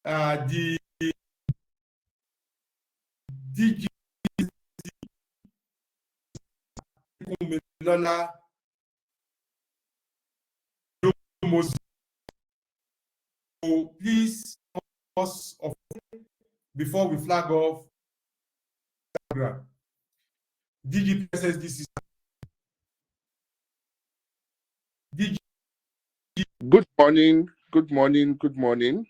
the DG Lola please us of before we flag off program. DG PSSDC. DG. Good morning. Good morning. Good morning.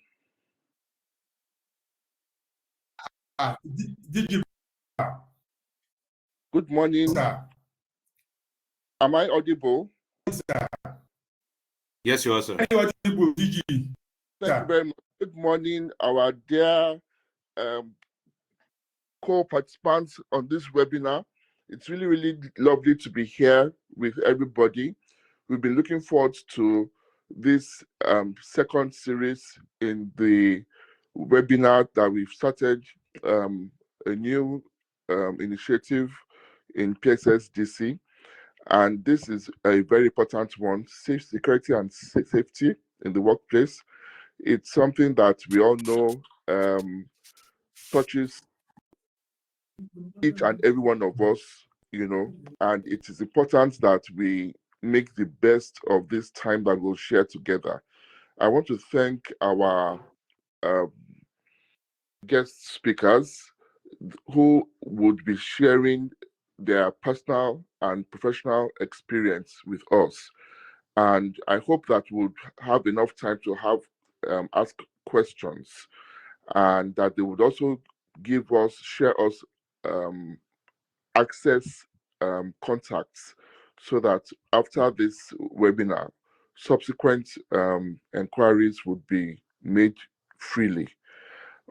DG. Good morning. Sir. Am I audible? Yes, sir. Yes, you are, sir. Audible, DG. Thank you very much. Good morning, our dear co-participants on this webinar. It's really, really lovely to be here with everybody. We've been looking forward to this second series in the webinar that we've started, a new initiative in PSSDC. And this is a very important one, safe security and safety in the workplace. It's something that we all know touches each and every one of us, and it is important that we make the best of this time that we'll share together. I want to thank our guest speakers who would be sharing their personal and professional experience with us. And I hope that we'll have enough time to ask questions, and that they would also share us access contacts, so that after this webinar, subsequent inquiries would be made freely.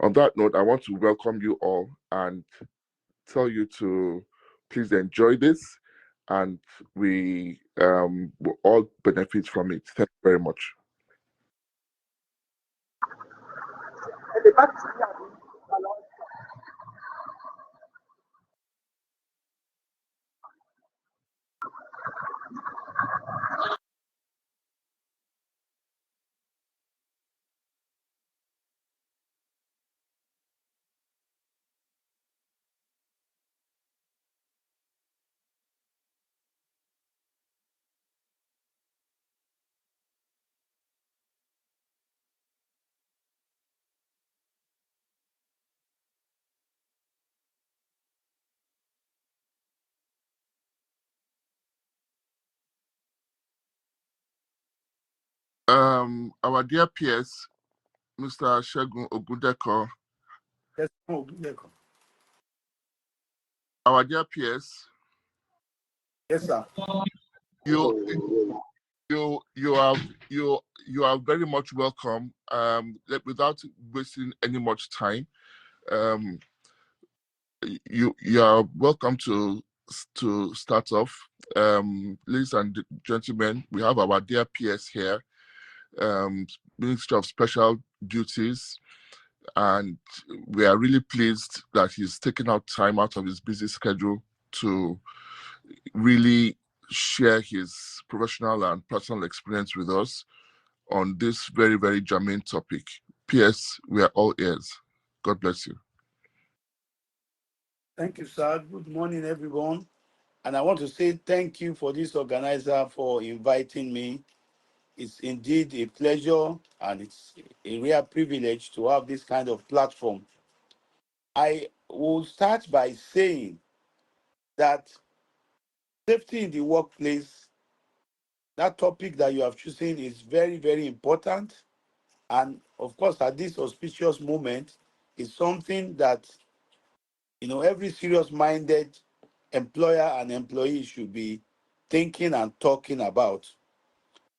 On that note, I want to welcome you all and tell you to please enjoy this, and we will all benefit from it. Thank you very much. Our dear PS, Mr. Segun Ogundeko. Yes, Ogundeko. Our dear PS. Yes, sir. You are very much welcome. Without wasting any much time, you are welcome to start off. Ladies and gentlemen, we have our dear PS here, Minister of Special Duties, and we are really pleased that he's taken out time out of his busy schedule to really share his professional and personal experience with us on this very, very germane topic. PS, we are all ears. God bless you. Thank you, sir. Good morning, everyone. And I want to say thank you for this organizer for inviting me. It's indeed a pleasure, and it's a real privilege to have this kind of platform. I will start by saying that safety in the workplace, that topic that you have chosen, is very, very important. And of course, at this auspicious moment, is something that every serious-minded employer and employee should be thinking and talking about.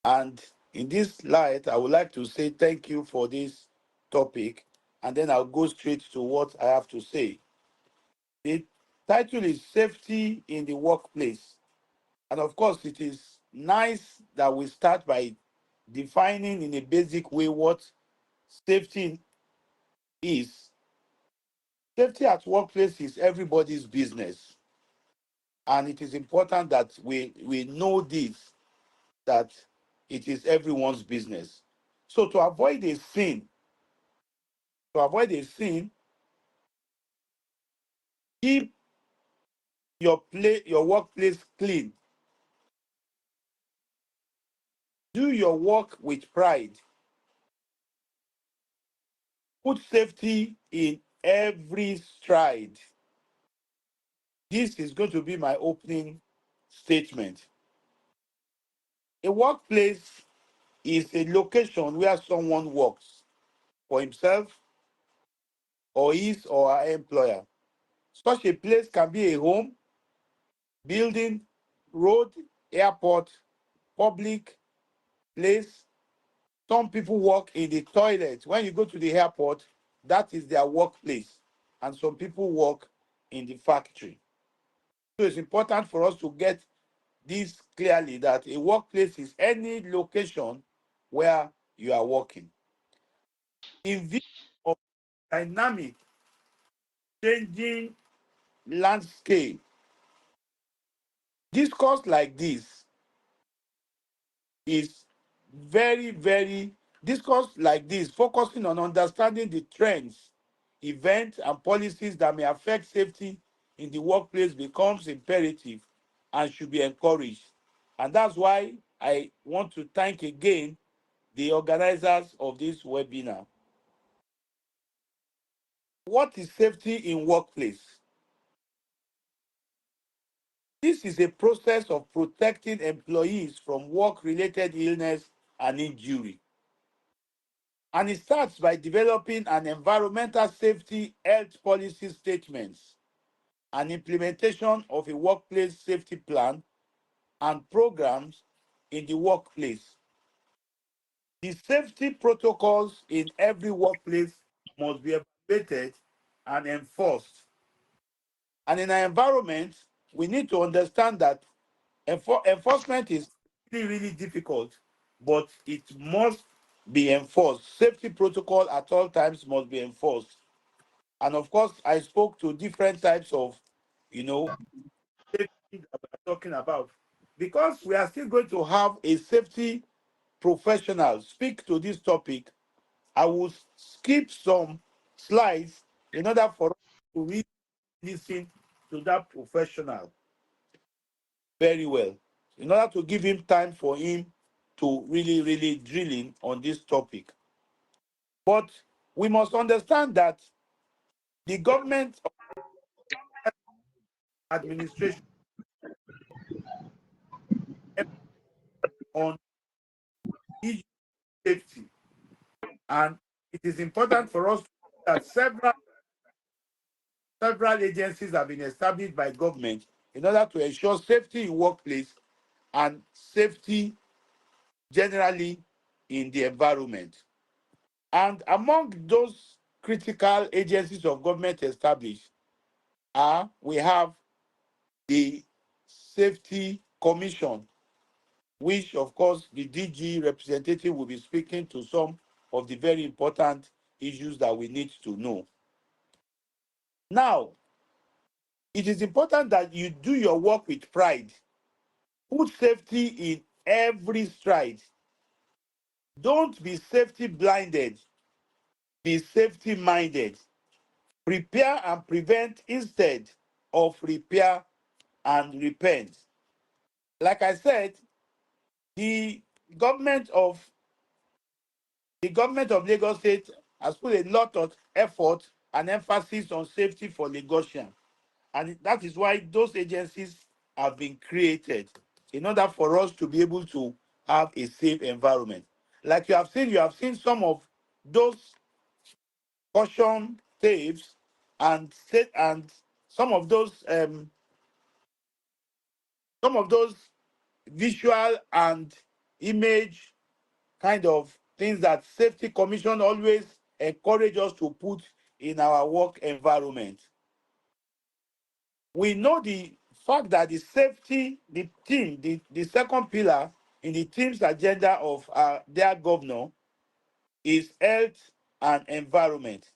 And in this light, I would like to say thank you for this topic, and then I'll go straight to what I have to say. The title is Safety in the Workplace. And of course, it is nice that we start by defining in a basic way what safety is. Safety at workplace is everybody's business. And it is important that we know this, that it is everyone's business. So to avoid a sin, To avoid a sin, keep your workplace clean. Do your work with pride. Put safety in every stride. This is going to be my opening statement. A workplace is a location where someone works for himself or his or her employer. Such a place can be a home, building, road, airport, public place. Some people work in the toilet. When you go to the airport, that is their workplace. And some people work in the factory. So it's important for us to get this clearly, that a workplace is any location where you are working. In view of dynamic, changing landscape, discourse like this is discourse like this, focusing on understanding the trends, events, and policies that may affect safety in the workplace becomes imperative and should be encouraged. And that's why I want to thank again the organizers of this webinar. What is safety in workplace? This is a process of protecting employees from work-related illness and injury. And it starts by developing an environmental safety health policy statements, an implementation of a workplace safety plan and programs in the workplace. The safety protocols in every workplace must be evaluated and enforced. And in our environment, we need to understand that enforcement is really difficult, but it must be enforced. Safety protocol at all times must be enforced. And of course, I spoke to different types of, safety that we're talking about. Because we are still going to have a safety professional speak to this topic, I will skip some slides in order for us to really listen to that professional very well, in order to give him time for him to really drill in on this topic. But we must understand that the government administration on issue safety, and it is important for us to know that several agencies have been established by government in order to ensure safety in workplace and safety generally in the environment. And among those critical agencies of government established we have the Safety Commission, which of course the DG representative will be speaking to some of the very important issues that we need to know. Now, it is important that you do your work with pride. Put safety in every stride. Don't be safety blinded, be safety minded. Prepare and prevent instead of repair and repent. Like I said, the government of Lagos State has put a lot of effort and emphasis on safety for Lagosians. And that is why those agencies have been created in order for us to be able to have a safe environment. Like you have seen some of those caution tapes and some of those visual and image kind of things that Safety Commission always encourage us to put in our work environment. We know the fact that the safety, the second pillar in the team's agenda of their governor is health and environment.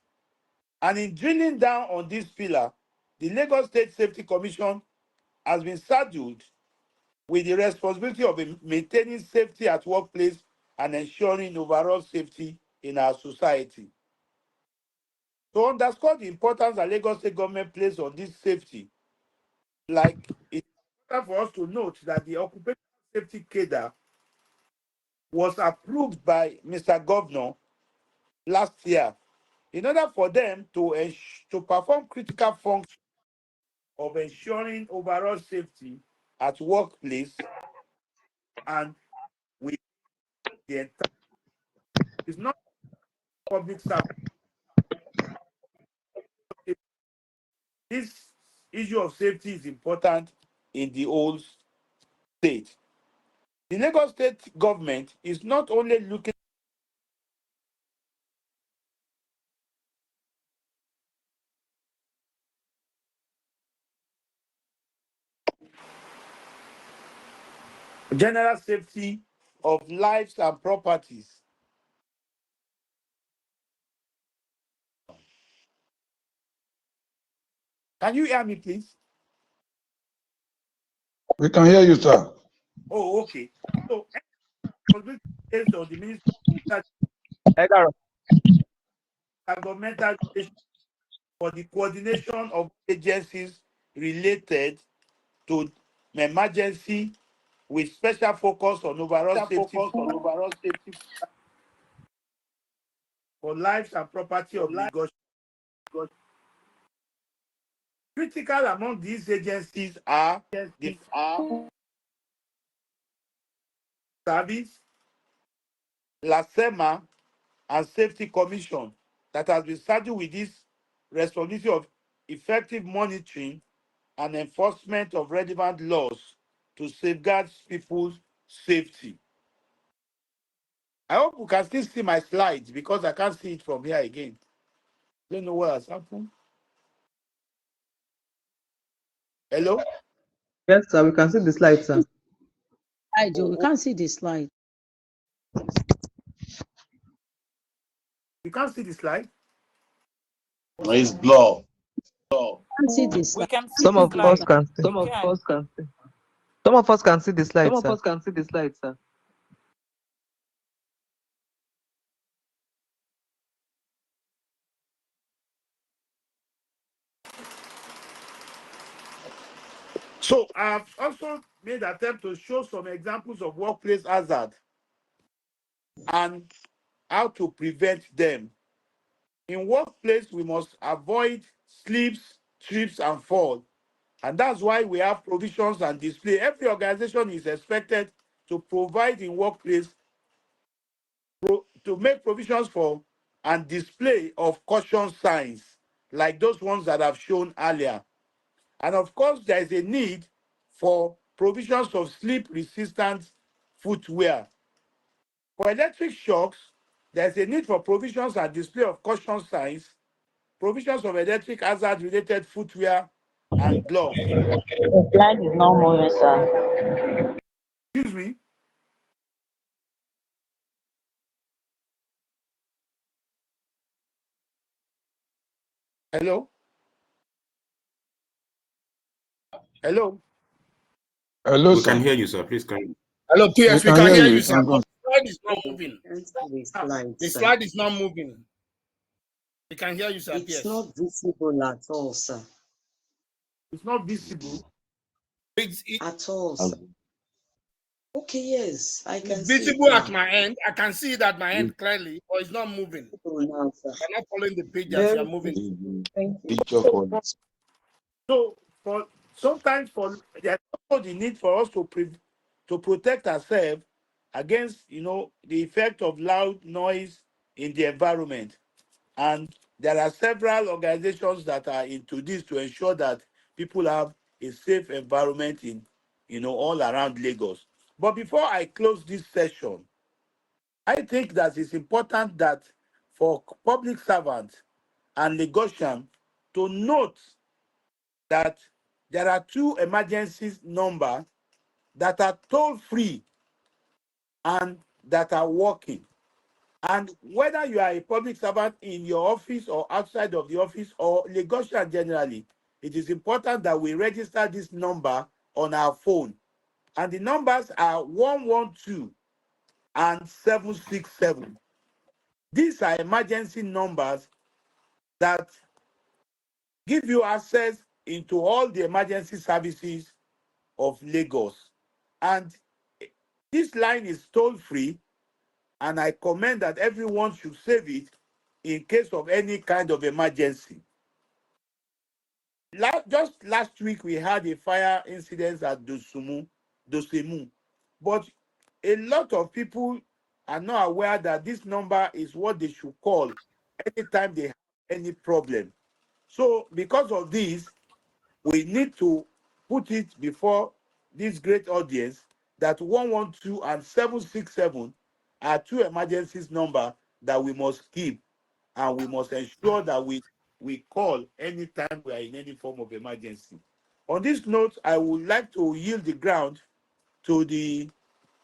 And in drilling down on this pillar, the Lagos State Safety Commission has been saddled with the responsibility of maintaining safety at workplace and ensuring overall safety in our society. To underscore the importance that Lagos State government places on this safety, like it's important for us to note that the occupational safety cadre was approved by Mr. Governor last year in order for them to perform critical functions of ensuring overall safety at workplace and with the entire. It's not public service. This issue of safety is important in the whole state. The Lagos State government is not only looking at general safety of lives and properties. Can you hear me, please? We can hear you, sir. Oh, okay. So, based on the Ministry of Intergovernmental Relations for the coordination of agencies related to emergency with special focus on overall safety for lives and property of Lagos. Critical among these agencies are the Service, LASEMA, and Safety Commission that has been saddled with this responsibility of effective monitoring and enforcement of relevant laws to safeguard people's safety. I hope you can still see my slides because I can't see it from here again. Don't know what has happened. Hello? Yes, sir. We can see the slide, sir. Slide, oh, we can't see the slide. You can't see the slide? It's blur. Can't see the slide. Some of us can see. Some of us can see. Some of us can see the slide, sir. Some of us can see the slide, sir. So I've also made attempt to show some examples of workplace hazard and how to prevent them. In workplace, we must avoid slips, trips, and fall. And that's why we have provisions and display. Every organization is expected to provide in workplace to make provisions for and display of caution signs, like those ones that I've shown earlier. And of course, there is a need for provisions of slip-resistant footwear. For electric shocks, there's a need for provisions and display of caution signs, provisions of electric hazard-related footwear and gloves. The slide is not moving, sir. Excuse me. Hello? Hello? Hello, We sir. can hear you, sir. Please can. Hello, PS, we can hear you, sir. can go. But the slide is not moving. Can't see the slide, The sir. slide is not moving. We can hear you, sir. It's PS. not visible at all, sir. It's not visible. At all, sir. Okay, yes, I can It's see visible it at now. my end. I can see it at my end clearly, but it's not moving. Visible now, sir. I'm not following the page as you're Very moving. visible. Thank you. Picture quality. So for sometimes there's also the need for us to protect ourselves against the effect of loud noise in the environment. And there are several organizations that are into this to ensure that people have a safe environment in all around Lagos. But before I close this session, I think that it's important that for public servants and Lagosians to note that there are two emergencies numbers that are toll free and that are working. And whether you are a public servant in your office or outside of the office or Lagosian generally, it is important that we register this number on our phone. And the numbers are 112 and 767. These are emergency numbers that give you access into all the emergency services of Lagos. And this line is toll free, and I commend that everyone should save it in case of any kind of emergency. Just last week, we had a fire incident at Dosemu, but a lot of people are not aware that this number is what they should call anytime they have any problem. So because of this, we need to put it before this great audience that 112 and 767 are two emergencies number that we must keep, and we must ensure that we call anytime we are in any form of emergency. On this note, I would like to yield the ground to the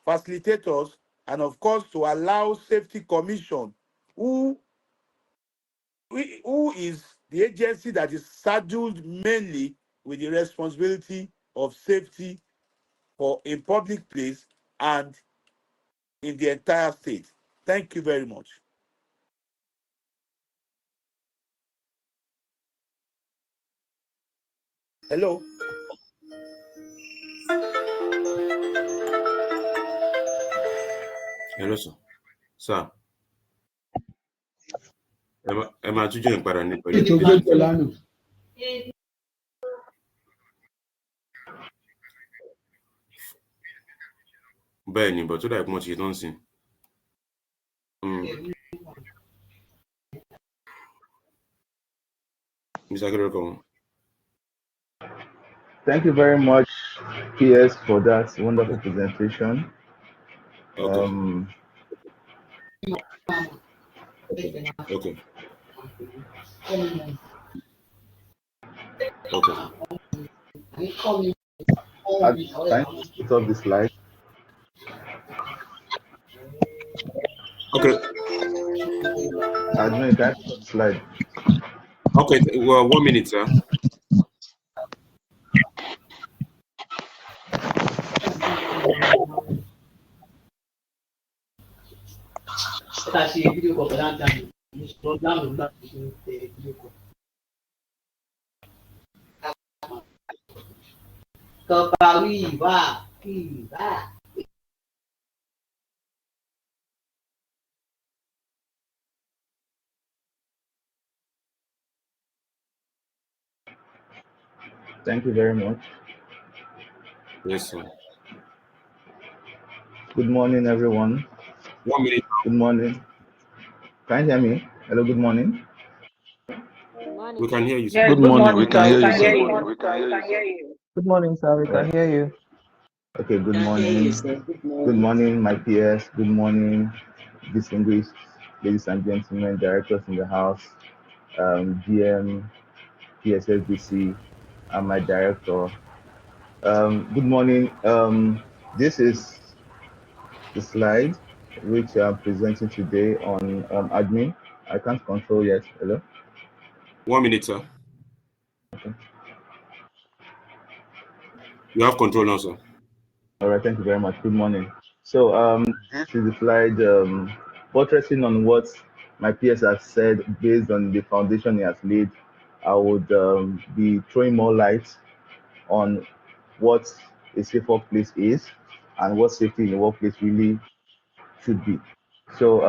facilitators, and of course to allow Safety Commission, who is the agency that is saddled mainly with the responsibility of safety for in public place and in the entire state. Thank you very much. Hello. Hello, sir. Sir. Ẹ máa tún join padà ní pẹ̀lú ìpèsè. Bẹ́ẹ̀ ni, but tó dà pé wọ́n ti ṣe tán sí. Mr. Akereko. Thank you very much, PS, for that wonderful presentation. Okay. Okay. Can you put up the slide? Okay. Admin, can I put up the slide? Okay, well, 1 minute, sir. Thank you very much. Yes, sir. Good morning, everyone. 1 minute. Good morning. Can you hear me? Hello, good morning. We can hear you, sir. Yeah, Good morning. We can hear you, sir. Good morning, sir. We can hear you. Okay, good morning. Good morning, my PS. Good morning, distinguished ladies and gentlemen, directors in the house, GM, PSSBC, and my director. Good morning. This is the slide which I'm presenting today on admin. I can't control yet. Hello? 1 minute, sir. Okay. You have control now, sir. All right, thank you very much. Good morning. So this is the slide buttressing on what my PS has said based on the foundation he has laid. I would be throwing more light on what a safe workplace is and what safety in the workplace really should be. So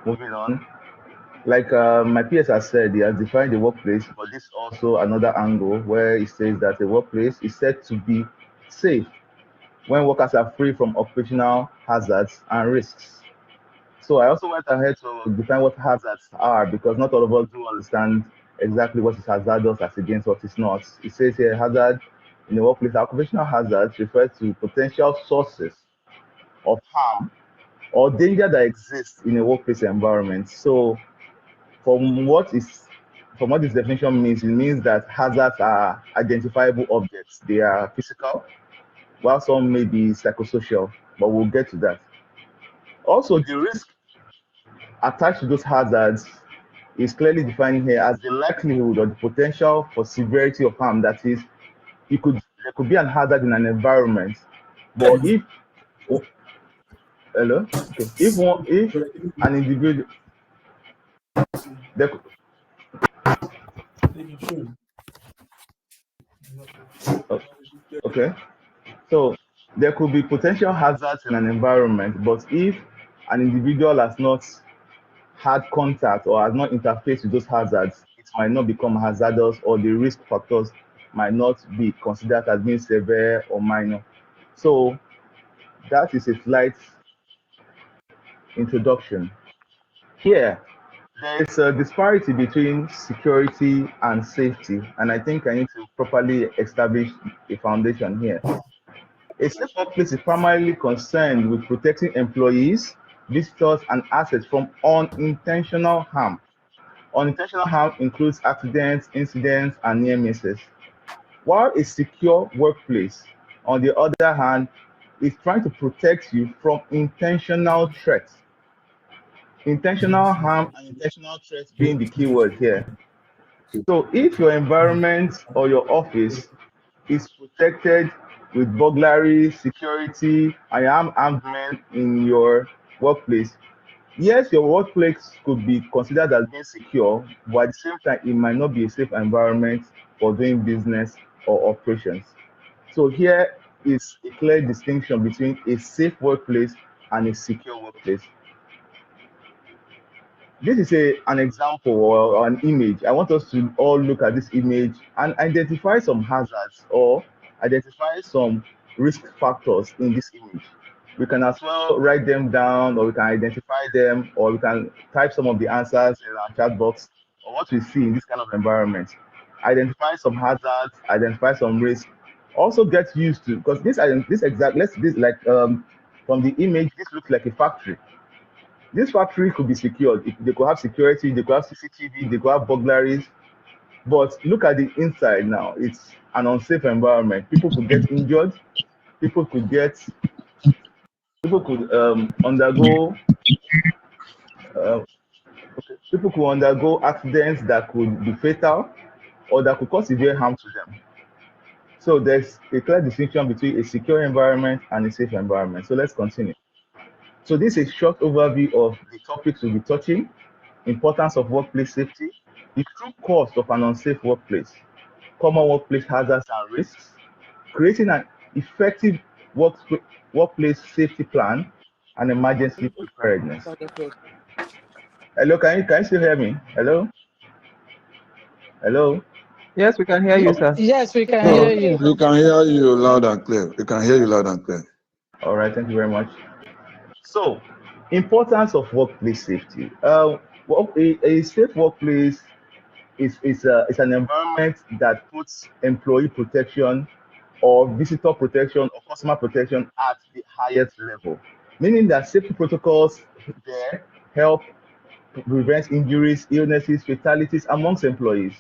moving on, like my PS has said, he has defined the workplace, but this is also another angle where he says that the workplace is said to be safe when workers are free from occupational hazards and risks. So I also went ahead to define what hazards are, because not all of us do understand exactly what is hazardous as against what is not. It says here hazard in the workplace, occupational hazards refers to potential sources of harm or danger that exists in a workplace environment. So from what this definition means, it means that hazards are identifiable objects. They are physical, while some may be psychosocial, but we'll get to that. Also, the risk attached to those hazards is clearly defined here as the likelihood or the potential for severity of harm. That is, there could be an hazard in an environment, but if an individual, Okay. So there could be potential hazards in an environment, but if an individual has not had contact or has not interfaced with those hazards, it might not become hazardous, or the risk factors might not be considered as being severe or minor. So that is a slight introduction. Here, there is a disparity between security and safety, and I think I need to properly establish a foundation here. A safe workplace is primarily concerned with protecting employees, visitors, and assets from unintentional harm. Unintentional harm includes accidents, incidents, and near misses. While a secure workplace, on the other hand, is trying to protect you from intentional threats. Intentional harm and intentional threats being the key word here. So if your environment or your office is protected with burglary, security, and armed men in your workplace, yes, your workplace could be considered as being secure, but at the same time, it might not be a safe environment for doing business or operations. So here is a clear distinction between a safe workplace and a secure workplace. This is an example or an image. I want us to all look at this image and identify some hazards or identify some risk factors in this image. We can as well write them down, or we can identify them, or we can type some of the answers in our chat box, or what we see in this kind of environment. Identify some hazards, identify some risks. Also get used to, because from the image, this looks like a factory. This factory could be secured. They could have security, they could have CCTV, they could have burglaries. But look at the inside now. It's an unsafe environment. People could get injured. People could undergo uh, people could undergo accidents that could be fatal or that could cause severe harm to them. So there's a clear distinction between a secure environment and a safe environment. So let's continue. So this is a short overview of the topics we'll be touching: importance of workplace safety, the true cost of an unsafe workplace, common workplace hazards and risks, creating an effective workplace safety plan, and emergency preparedness. Hello, can you still hear me? Hello? Hello? Yes, we can hear you, sir. Yes, we can No, hear you. we can hear you loud and clear. We can hear you loud and clear. All right, thank you very much. So, importance of workplace safety. A safe workplace is an environment that puts employee protection or visitor protection or customer protection at the highest level, meaning that safety protocols there help prevent injuries, illnesses, fatalities amongst employees.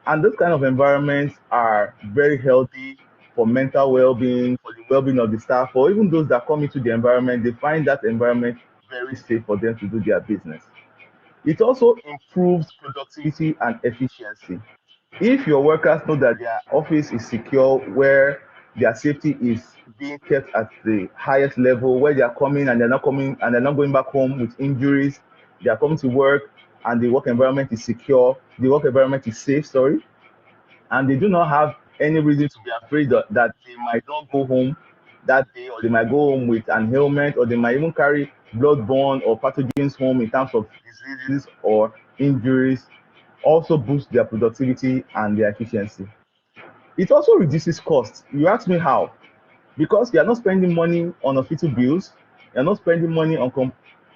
And those kind of environments are very healthy for mental well-being, for the well-being of the staff, or even those that come into the environment. They find that environment very safe for them to do their business. It also improves productivity and efficiency. If your workers know that their office is secure, where their safety is being kept at the highest level, where they are coming and they're not going back home with injuries, they are coming to work and the work environment is secure, the work environment is safe, sorry, and they do not have any reason to be afraid that they might not go home that day, or they might go home with an ailment, or they might even carry bloodborne or pathogens home in terms of diseases or injuries, also boost their productivity and their efficiency. It also reduces costs. You ask me how? Because you are not spending money on hospital bills, you are not spending money on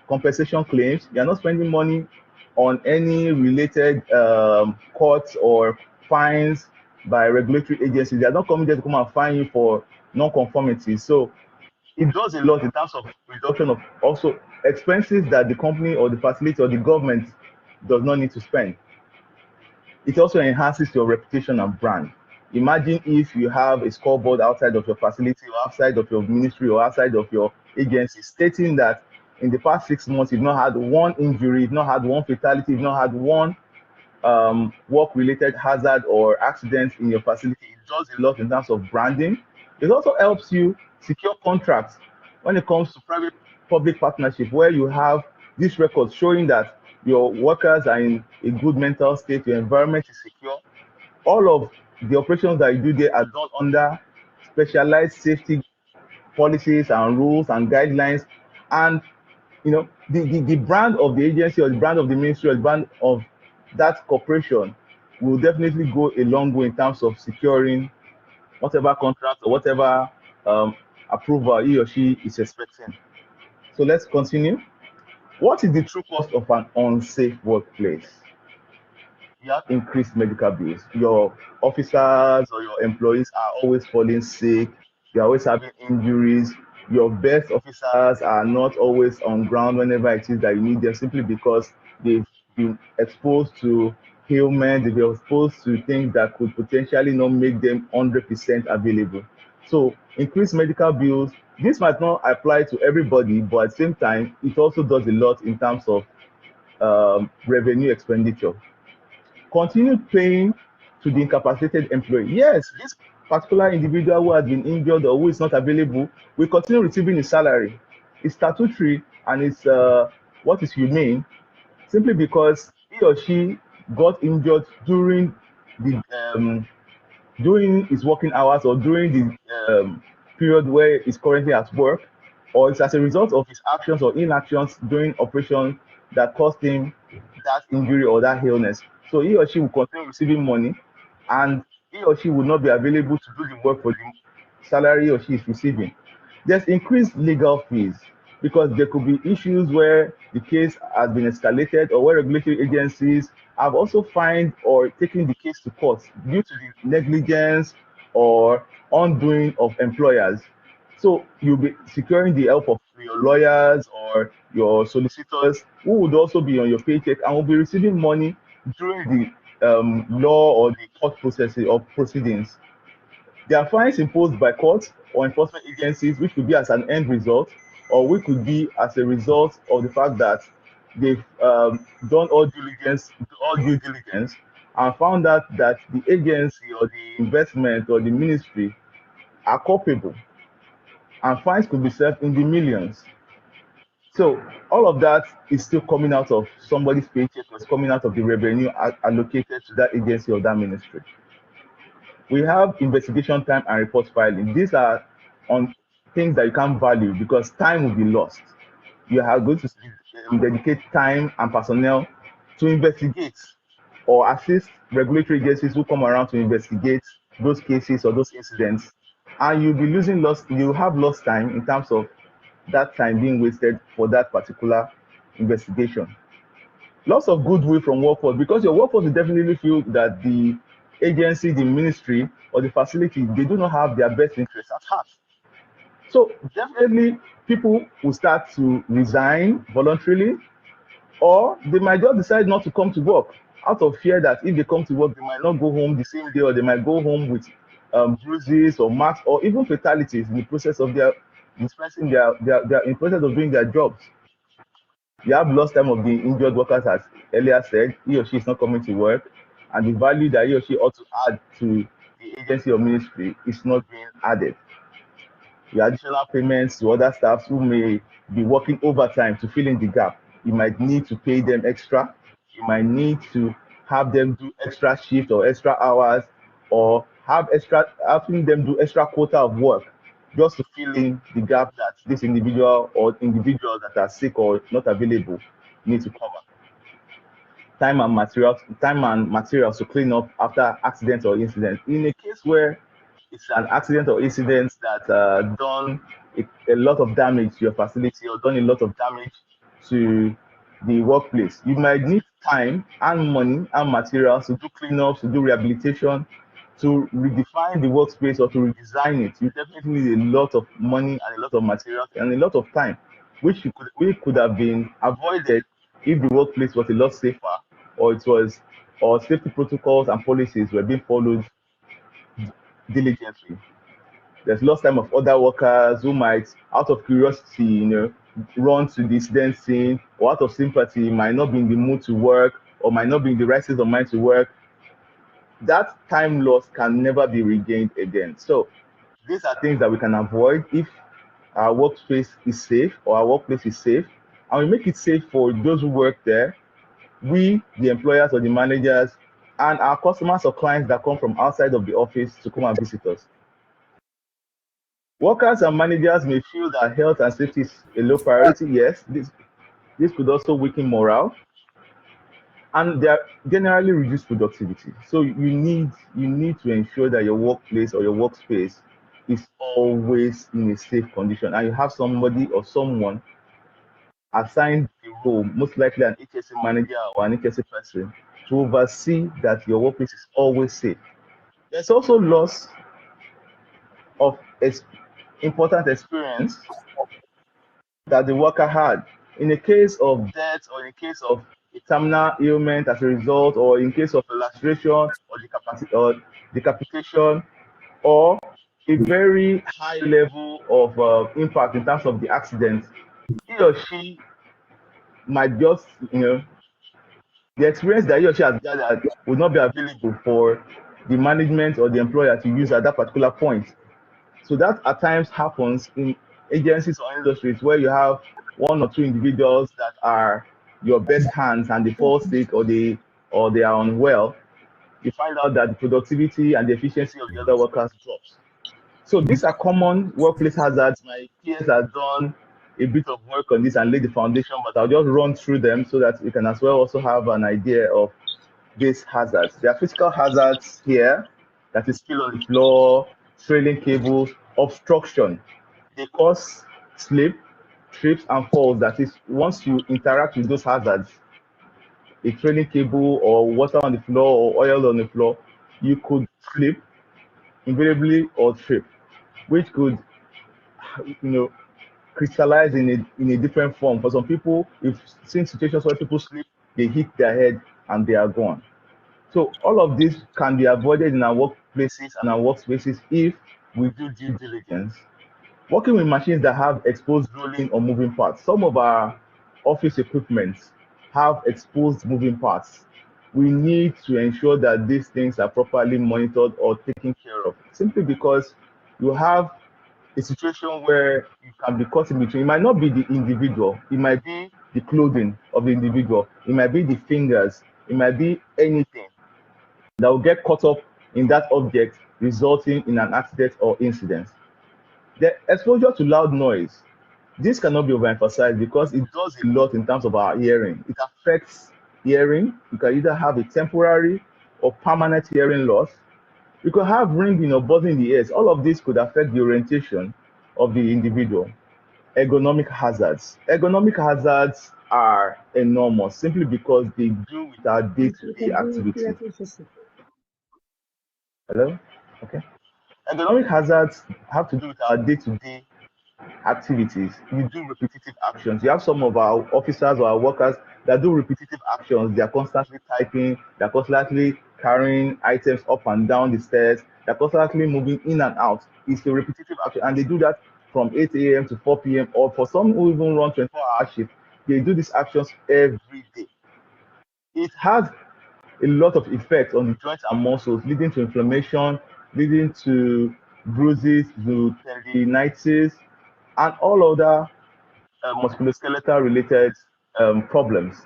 compensation claims, you are not spending money on any related courts or fines by regulatory agencies. They are not coming there to come and fine you for non-conformity. So it does a lot in terms of reduction of also expenses that the company or the facility or the government does not need to spend. It also enhances your reputation and brand. Imagine if you have a scoreboard outside of your facility or outside of your ministry or outside of your agency stating that in the past 6 months you've not had one injury, you've not had one fatality, you've not had one work-related hazard or accident in your facility. It does a lot in terms of branding. It also helps you secure contracts when it comes to private-public partnership, where you have this record showing that your workers are in a good mental state, your environment is secure. all of the operations that you do there are done under specialized safety policies and rules and guidelines. And the brand of the agency or the brand of the ministry or the brand of that corporation will definitely go a long way in terms of securing whatever contract or whatever approval he or she is expecting. So let's continue. What is the true cost of an unsafe workplace? You have increased medical bills. Your officers or your employees are always falling sick. You're always having injuries. Your best officers are not always on ground whenever it is that you need them, simply because they've been exposed to ailments, they've been exposed to things that could potentially not make them 100% available. So increased medical bills, this might not apply to everybody, but at the same time, it also does a lot in terms of revenue expenditure. Continue paying to the incapacitated employee. Yes, this particular individual who has been injured or who is not available will continue receiving his salary. It's statutory and it's what is humane, simply because he or she got injured during his working hours or during the period where he's currently at work, or it's as a result of his actions or inactions during operation that caused him that injury or that illness. So he or she will continue receiving money, and he or she will not be available to do the work for the salary or she is receiving. There's increased legal fees because there could be issues where the case has been escalated or where regulatory agencies have also fined or taken the case to court due to the negligence or undoing of employers. So you'll be securing the help of your lawyers or your solicitors who would also be on your paycheck and will be receiving money during the law or the court processes or proceedings. There are fines imposed by courts or enforcement agencies, which could be as an end result, or which could be as a result of the fact that they've done all due diligence, and found out that the agency or the investment or the ministry are culpable, and fines could be served in the millions. So all of that is still coming out of somebody's paycheck, or it's coming out of the revenue allocated to that agency or that ministry. We have investigation time and report filing. These are on things that you can't value because time will be lost. You are going to dedicate time and personnel to investigate or assist regulatory agencies who come around to investigate those cases or those incidents, and you'll have lost time in terms of that time being wasted for that particular investigation. Lots of goodwill from workforce, because your workforce will definitely feel that the agency, the ministry, or the facility, they do not have their best interests at heart. So definitely people will start to resign voluntarily, or they might just decide not to come to work out of fear that if they come to work, they might not go home the same day, or they might go home with bruises or marks or even fatalities in the process of their dispensing their in process of doing their jobs. You have lost time of the injured workers, as earlier said. He or she is not coming to work, and the value that he or she ought to add to the agency or ministry is not being added. Your additional payments to other staffs who may be working overtime to fill in the gap. You might need to pay them extra. You might need to have them do extra shift or extra hours, or having them do extra quota of work just to fill in the gap that this individual or individuals that are sick or not available need to cover. Time and materials to clean up after accidents or incidents. In a case where it's an accident or incident that done a lot of damage to your facility or done a lot of damage to the workplace, you might need time and money and materials to do cleanups, to do rehabilitation, to redefine the workspace or to redesign it. You definitely need a lot of money and a lot of materials and a lot of time, which could have been avoided if the workplace was a lot safer, or safety protocols and policies were being followed diligently. There's lost time of other workers who might, out of curiosity, run to the incident scene, or out of sympathy, might not be in the mood to work, or might not be in the right state of mind to work. That time loss can never be regained again. So these are things that we can avoid if our workspace is safe or our workplace is safe, and we make it safe for those who work there. We, the employers or the managers, and our customers or clients that come from outside of the office to come and visit us. Workers and managers may feel that health and safety is a low priority. Yes, this could also weaken morale, and they generally reduce productivity. So you need to ensure that your workplace or your workspace is always in a safe condition, and you have somebody or someone assigned the role, most likely an HSE manager or an HSE person, to oversee that your workplace is always safe. There's also loss of important experience that the worker had. In a case of death or in a case of a terminal ailment as a result, or in case of a laceration or decapitation, or a very high level of impact in terms of the accident, he or she might just, the experience that he or she has gathered would not be available for the management or the employer to use at that particular point. So that at times happens in agencies or industries where you have one or two individuals that are your best hands and they fall sick or they are unwell. You find out that the productivity and the efficiency of the other workers drops. So these are common workplace hazards. My peers have done a bit of work on this and laid the foundation, but I'll just run through them so that you can as well also have an idea of these hazards. There are physical hazards here, that is spill on the floor, trailing cables, obstruction. They cause slip, trips, and falls. That is, once you interact with those hazards, a trailing cable or water on the floor or oil on the floor, you could slip invariably or trip, which could, crystallize in a different form. For some people, we've seen situations where people slip, they hit their head, and they are gone. So all of this can be avoided in our workplaces and our workspaces if we do due diligence. Working with machines that have exposed rolling or moving parts. Some of our office equipment have exposed moving parts. We need to ensure that these things are properly monitored or taken care of, simply because you have a situation where you can be caught in between. It might not be the individual, it might be the clothing of the individual, it might be the fingers, it might be anything that will get caught up in that object, resulting in an accident or incident. The exposure to loud noise. This cannot be overemphasized because it does a lot in terms of our hearing. It affects hearing. You can either have a temporary or permanent hearing loss. You could have ringing or buzzing in the ears. All of this could affect the orientation of the individual. Ergonomic hazards. Ergonomic hazards are enormous simply because they do with our day-to-day activity. Hello? Okay. Ergonomic hazards have to do with our day-to-day activities. We do repetitive actions. You have some of our officers or our workers that do repetitive actions. They are constantly typing, they're constantly carrying items up and down the stairs, they're constantly moving in and out. It's a repetitive action, and they do that from 8 a.m. to 4 p.m. or for some who even run 24-hour shifts, they do these actions every day. It has a lot of effects on the joints and muscles, leading to inflammation, leading to bruises, to tendinitis, and all other musculoskeletal related problems.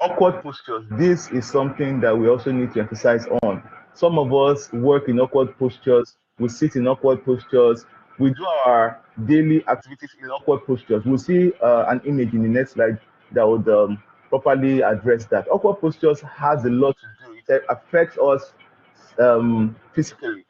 Awkward postures. This is something that we also need to emphasize on. Some of us work in awkward postures. We sit in awkward postures. We do our daily activities in awkward postures. We'll see an image in the next slide that would properly address that. Awkward postures has a lot to do. It affects us physically.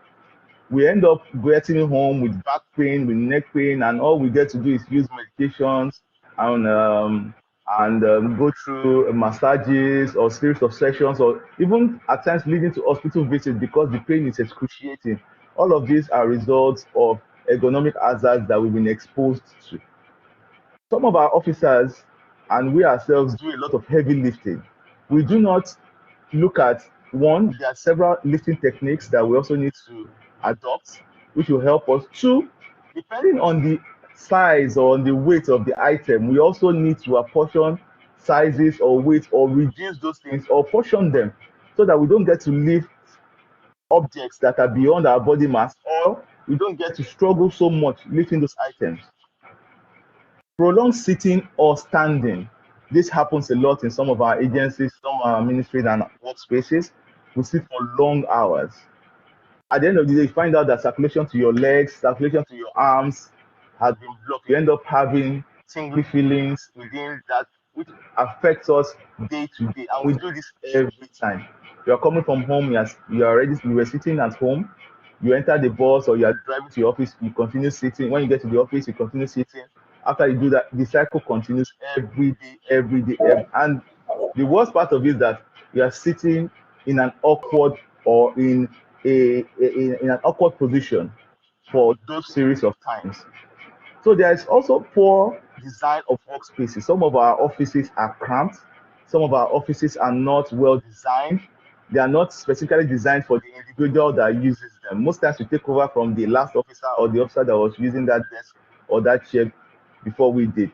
We end up getting home with back pain, with neck pain, and all we get to do is use medications and go through massages or series of sessions, or even at times leading to hospital visits because the pain is excruciating. All of these are results of ergonomic hazards that we've been exposed to. Some of our officers and we ourselves do a lot of heavy lifting. We do not look at, one, there are several lifting techniques that we also need to adopt, which will help us. Two, depending on the size or on the weight of the item, we also need to apportion sizes or weight or reduce those things or portion them so that we don't get to lift objects that are beyond our body mass, or we don't get to struggle so much lifting those items. Prolonged sitting or standing. This happens a lot in some of our agencies, some of our ministries and workspaces. we sit for long hours. At the end of the day, you find out that circulation to your legs, circulation to your arms has been blocked. You end up having tingly feelings within that, which affects us day to day. And we do this every time. You are coming from home, you were sitting at home, you enter the bus or you are driving to your office, you continue sitting. When you get to the office, you continue sitting. After you do that, the cycle continues every day. And the worst part of it is that you are sitting in an awkward or in an awkward position for those series of times. So there is also poor design of workspaces. Some of our offices are cramped. Some of our offices are not well designed. They are not specifically designed for the individual that uses them. Most times we take over from the last officer or the officer that was using that desk or that chair before we did.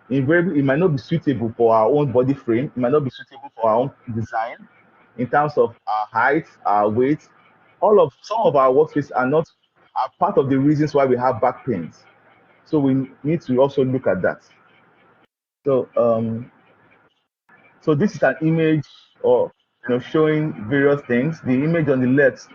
Invariably, it might not be suitable for our own body frame. It might not be suitable for our own design in terms of our height, our weight. Some of our workspaces are part of the reasons why we have back pains. So we need to also look at that. So so this is an image or showing various things. The image on the left,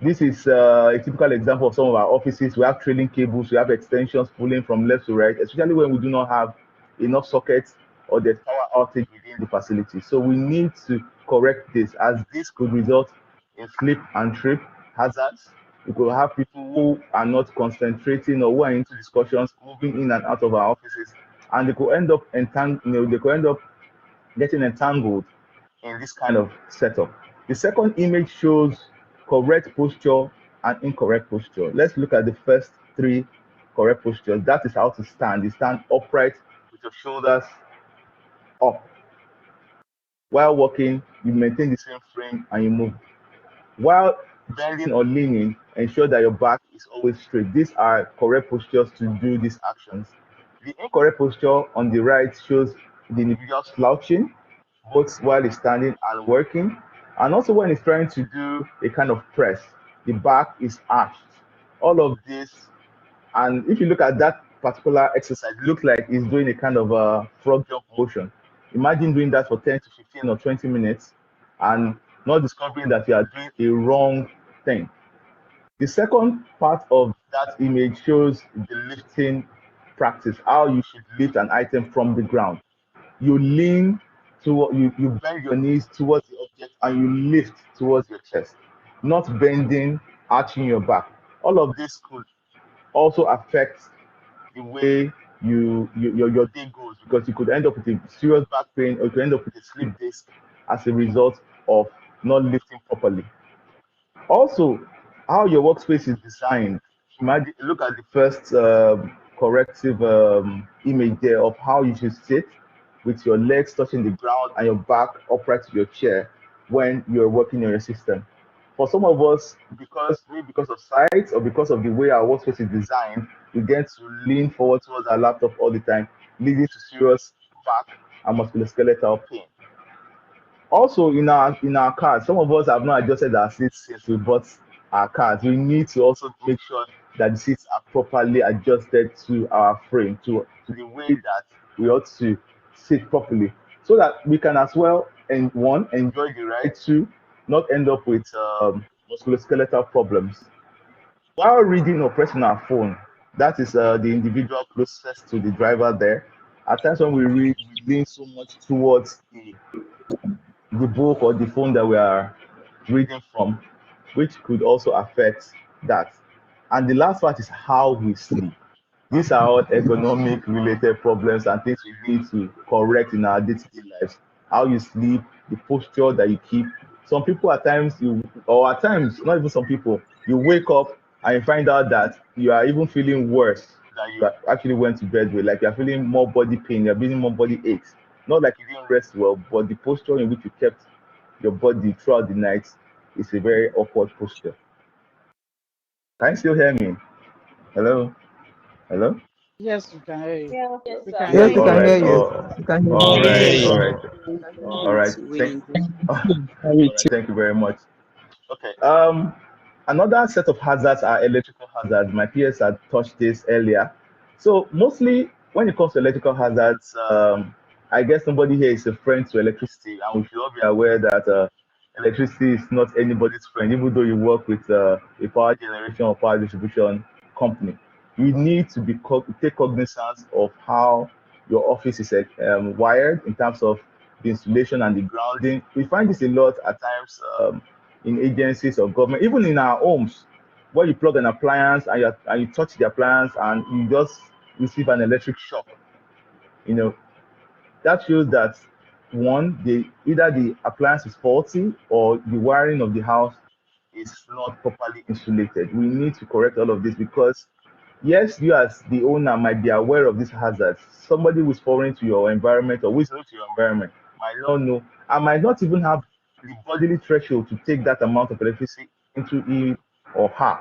this is a typical example of some of our offices. We have trailing cables, we have extensions pulling from left to right, especially when we do not have enough sockets or there's power outage within the facility. So we need to correct this, as this could result in slip and trip hazards. We could have people who are not concentrating or who are into discussions moving in and out of our offices, and they could end up getting entangled in this kind of setup. The second image shows correct posture and incorrect posture. Let's look at the first three correct postures. That is how to stand. You stand upright with your shoulders up. While walking, you maintain the same frame and you move. While bending or leaning, ensure that your back is always straight. These are correct postures to do these actions. The incorrect posture on the right shows the individual slouching, both while he's standing and working, and also when he's trying to do a kind of press, the back is arched. All of this, and if you look at that particular exercise, it looks like he's doing a kind of a frog jump motion. Imagine doing that for 10 to 15 or 20 minutes and not discovering that you are doing a wrong thing. The second part of that image shows the lifting practice, how you should lift an item from the ground. You lean you bend your knees towards the object and you lift towards your chest, not bending, arching your back. All of this could also affect the way your day goes, because you could end up with a serious back pain or you could end up with a slip disc as a result of not lifting properly. Also, how your workspace is designed. Imagine, look at the first corrective image there of how you should sit with your legs touching the ground and your back upright to your chair when you're working on your system. For some of us, because of size or because of the way our workspace is designed, we get to lean forward towards our laptop all the time, leading to serious back and musculoskeletal pain. Also, in our cars, some of us have not adjusted our seats since we bought our cars. We need to also make sure that the seats are properly adjusted to our frame, to the way that we ought to sit properly, so that we can as well, and one, enjoy the ride, two, not end up with musculoskeletal problems while reading or pressing our phone. That is the individual closest to the driver there. At times when we read, we lean so much towards the book or the phone that we are reading from, which could also affect that. And the last part is how we sleep. These are all ergonomic related problems and things we need to correct in our day-to-day lives. How you sleep, the posture that you keep. Some people at times, not even some people, you wake up and you find out that you are even feeling worse than you actually went to bed with. Like you're feeling more body pain, you're feeling more body aches. Not like you didn't rest well, but the posture in which you kept your body throughout the night is a very awkward posture. Can you still hear me? Hello? Hello? Yes, we can hear you. Yeah, yes, We sir. can Yes, hear we All you. can right. hear you. We can hear All you. right. Hey, All right. All right. All me right. too. Thank you very much. Okay. Another set of hazards are electrical hazards. My peers had touched this earlier. So mostly when it comes to electrical hazards, I guess somebody here is a friend to electricity, and we should all be aware that electricity is not anybody's friend, even though you work with a power generation or power distribution company. You need to take cognizance of how your office is wired in terms of the insulation and the grounding. We find this a lot at times in agencies or government, even in our homes, where you plug an appliance and you touch the appliance and you just receive an electric shock. You know, that shows that one, either the appliance is faulty or the wiring of the house is not properly insulated. We need to correct all of this because yes, you as the owner might be aware of these hazards. Somebody who is foreign to your environment or who is new to your environment might not know and might not even have the bodily threshold to take that amount of electricity into him or her.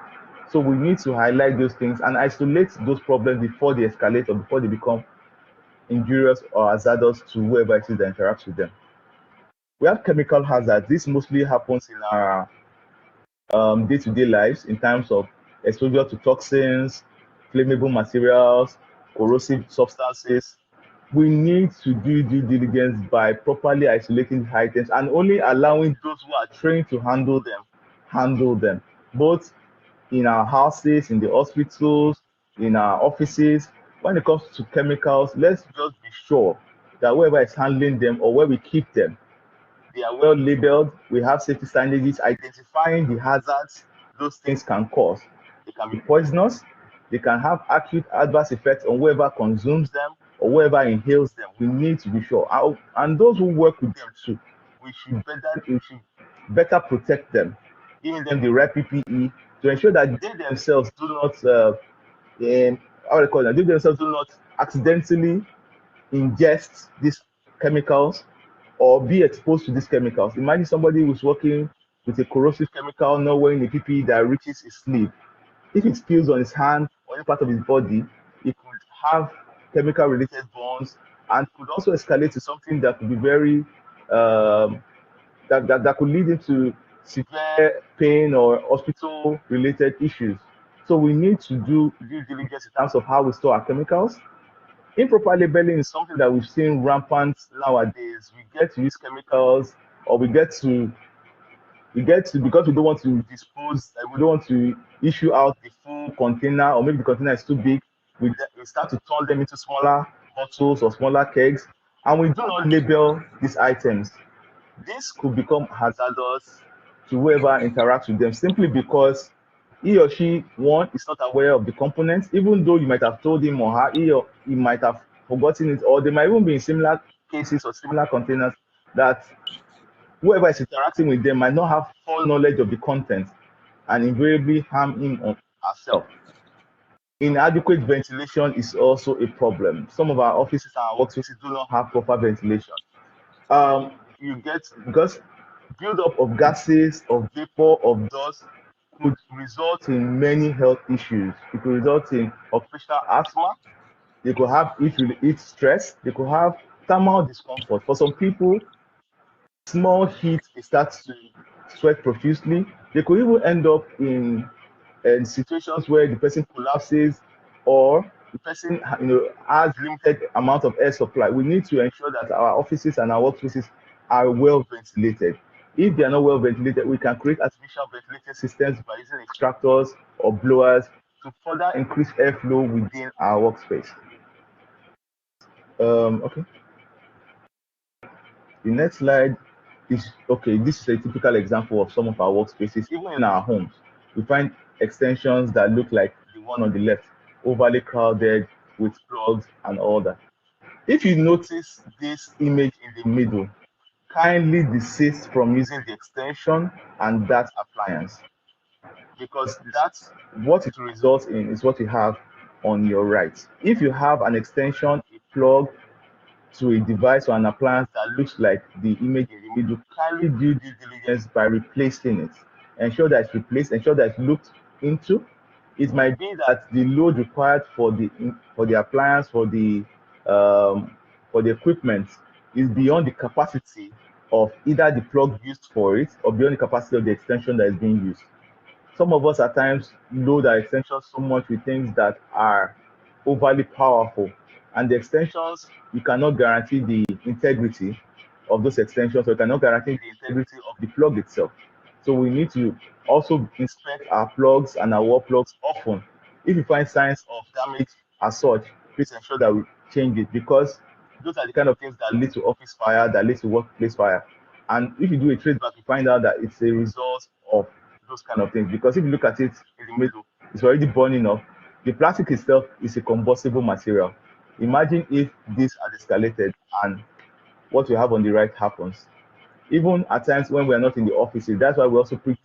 So we need to highlight those things and isolate those problems before they escalate or before they become injurious or hazardous to whoever it is that interacts with them. We have chemical hazards. This mostly happens in our day-to-day lives in terms of exposure to toxins, flammable materials, corrosive substances. We need to do due diligence by properly isolating items and only allowing those who are trained to handle them, both in our houses, in the hospitals, in our offices. When it comes to chemicals, let's just be sure that whoever is handling them or where we keep them, they are well labeled. We have safety signages identifying the hazards those things can cause. They can be poisonous. They can have acute adverse effects on whoever consumes them or whoever inhales them. We need to be sure. And those who work with them too, we should better protect them, giving them the right PPE to ensure that they themselves do not, how do they call it? They themselves do not accidentally ingest these chemicals or be exposed to these chemicals. Imagine somebody who's working with a corrosive chemical, not wearing a PPE that reaches his sleeve. If it spills on his hand or any part of his body, it could have chemical related burns and could also escalate to something that could be very that could lead into severe pain or hospital related issues. So we need to do due diligence in terms of how we store our chemicals. Improper labeling is something that we've seen rampant nowadays. We get to use chemicals or we get to because we don't want to dispose, we don't want to issue out the full container, or maybe the container is too big. We start to turn them into smaller bottles or smaller kegs, and we do not label these items. This could become hazardous to whoever interacts with them simply because he or she, one, is not aware of the components, even though you might have told him or her, he might have forgotten it, or they might even be in similar cases or similar containers that whoever is interacting with them might not have full knowledge of the content and invariably harm him or herself. Inadequate ventilation is also a problem. Some of our offices and our workspaces do not have proper ventilation. You get because buildup of gases, of vapor, of dust could result in many health issues. It could result in occupational asthma. They could have heat stress. They could have thermal discomfort. For some people, small heat starts to sweat profusely. They could even end up in situations where the person collapses or the person has limited amount of air supply. We need to ensure that our offices and our workplaces are well ventilated. If they are not well ventilated, we can create artificial ventilation systems by using extractors or blowers to further increase airflow within our workspace. Okay. The next slide is okay. This is a typical example of some of our workspaces. Even in our homes, we find extensions that look like the one on the left, overly crowded with plugs and all that. If you notice this image in the middle, kindly desist from using the extension and that appliance, because that's what it results in is what you have on your right. If you have an extension, a plug, to a device or an appliance that looks like the image in the middle, kindly do due diligence by replacing it. Ensure that it's replaced, ensure that it's looked into. It might be that the load required for the appliance, for the equipment is beyond the capacity of either the plug used for it or beyond the capacity of the extension that is being used. Some of us at times load our extensions so much with things that are overly powerful, and the extensions, you cannot guarantee the integrity of those extensions, or cannot guarantee the integrity of the plug itself. So we need to also inspect our plugs and our wall plugs often. If you find signs of damage as such, please ensure that we change it, because those are the kind of things that lead to office fire, that lead to workplace fire. And if you do a traceback, you find out that it's a result of those kind of things. Because if you look at it in the middle, it's already burning up. The plastic itself is a combustible material. Imagine if this had escalated and what you have on the right happens. Even at times when we are not in the offices, that's why we also preach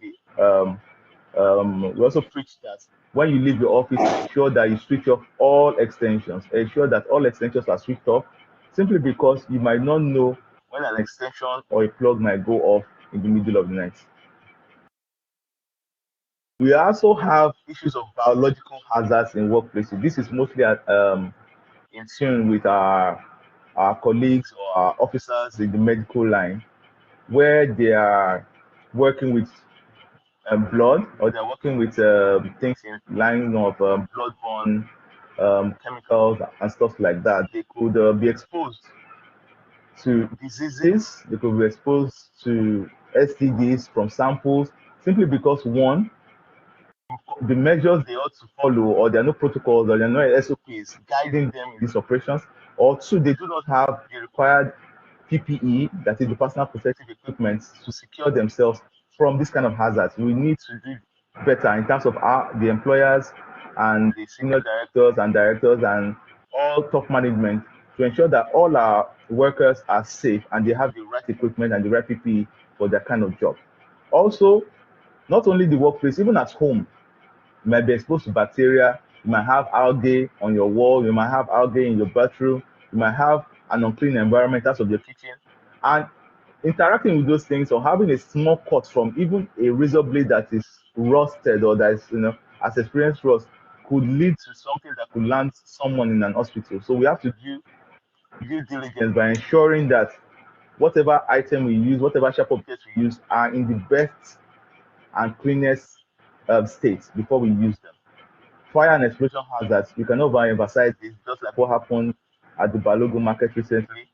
that when you leave your office, ensure that you switch off all extensions. Ensure that all extensions are switched off, simply because you might not know when an extension or a plug might go off in the middle of the night. We also have issues of biological hazards in workplaces. This is mostly in tune with our colleagues or our officers in the medical line, where they are working with blood, or they're working with things in line of bloodborne chemicals and stuff like that. They could be exposed to diseases. They could be exposed to STDs from samples, simply because, one, the measures they ought to follow, or there are no protocols, or there are no SOPs guiding them in these operations, or two, they do not have the required PPE, that is the personal protective equipment, to secure themselves from this kind of hazards. We need to do better in terms of the employers and the senior directors and all top management, to ensure that all our workers are safe and they have the right equipment and the right PPE for their kind of job. Also, not only the workplace, even at home, you might be exposed to bacteria. You might have algae on your wall. You might have algae in your bathroom. You might have an unclean environment as of your kitchen. And interacting with those things, or having a small cut from even a razor blade that is rusted, or that is, has experienced rust, could lead to something that could land someone in an hospital. So we have to do due diligence by ensuring that whatever item we use, whatever sharp objects we use, are in the best and cleanest state before we use them. Fire and explosion hazards, you cannot overemphasize this, just like what happened at the Balogun market recently.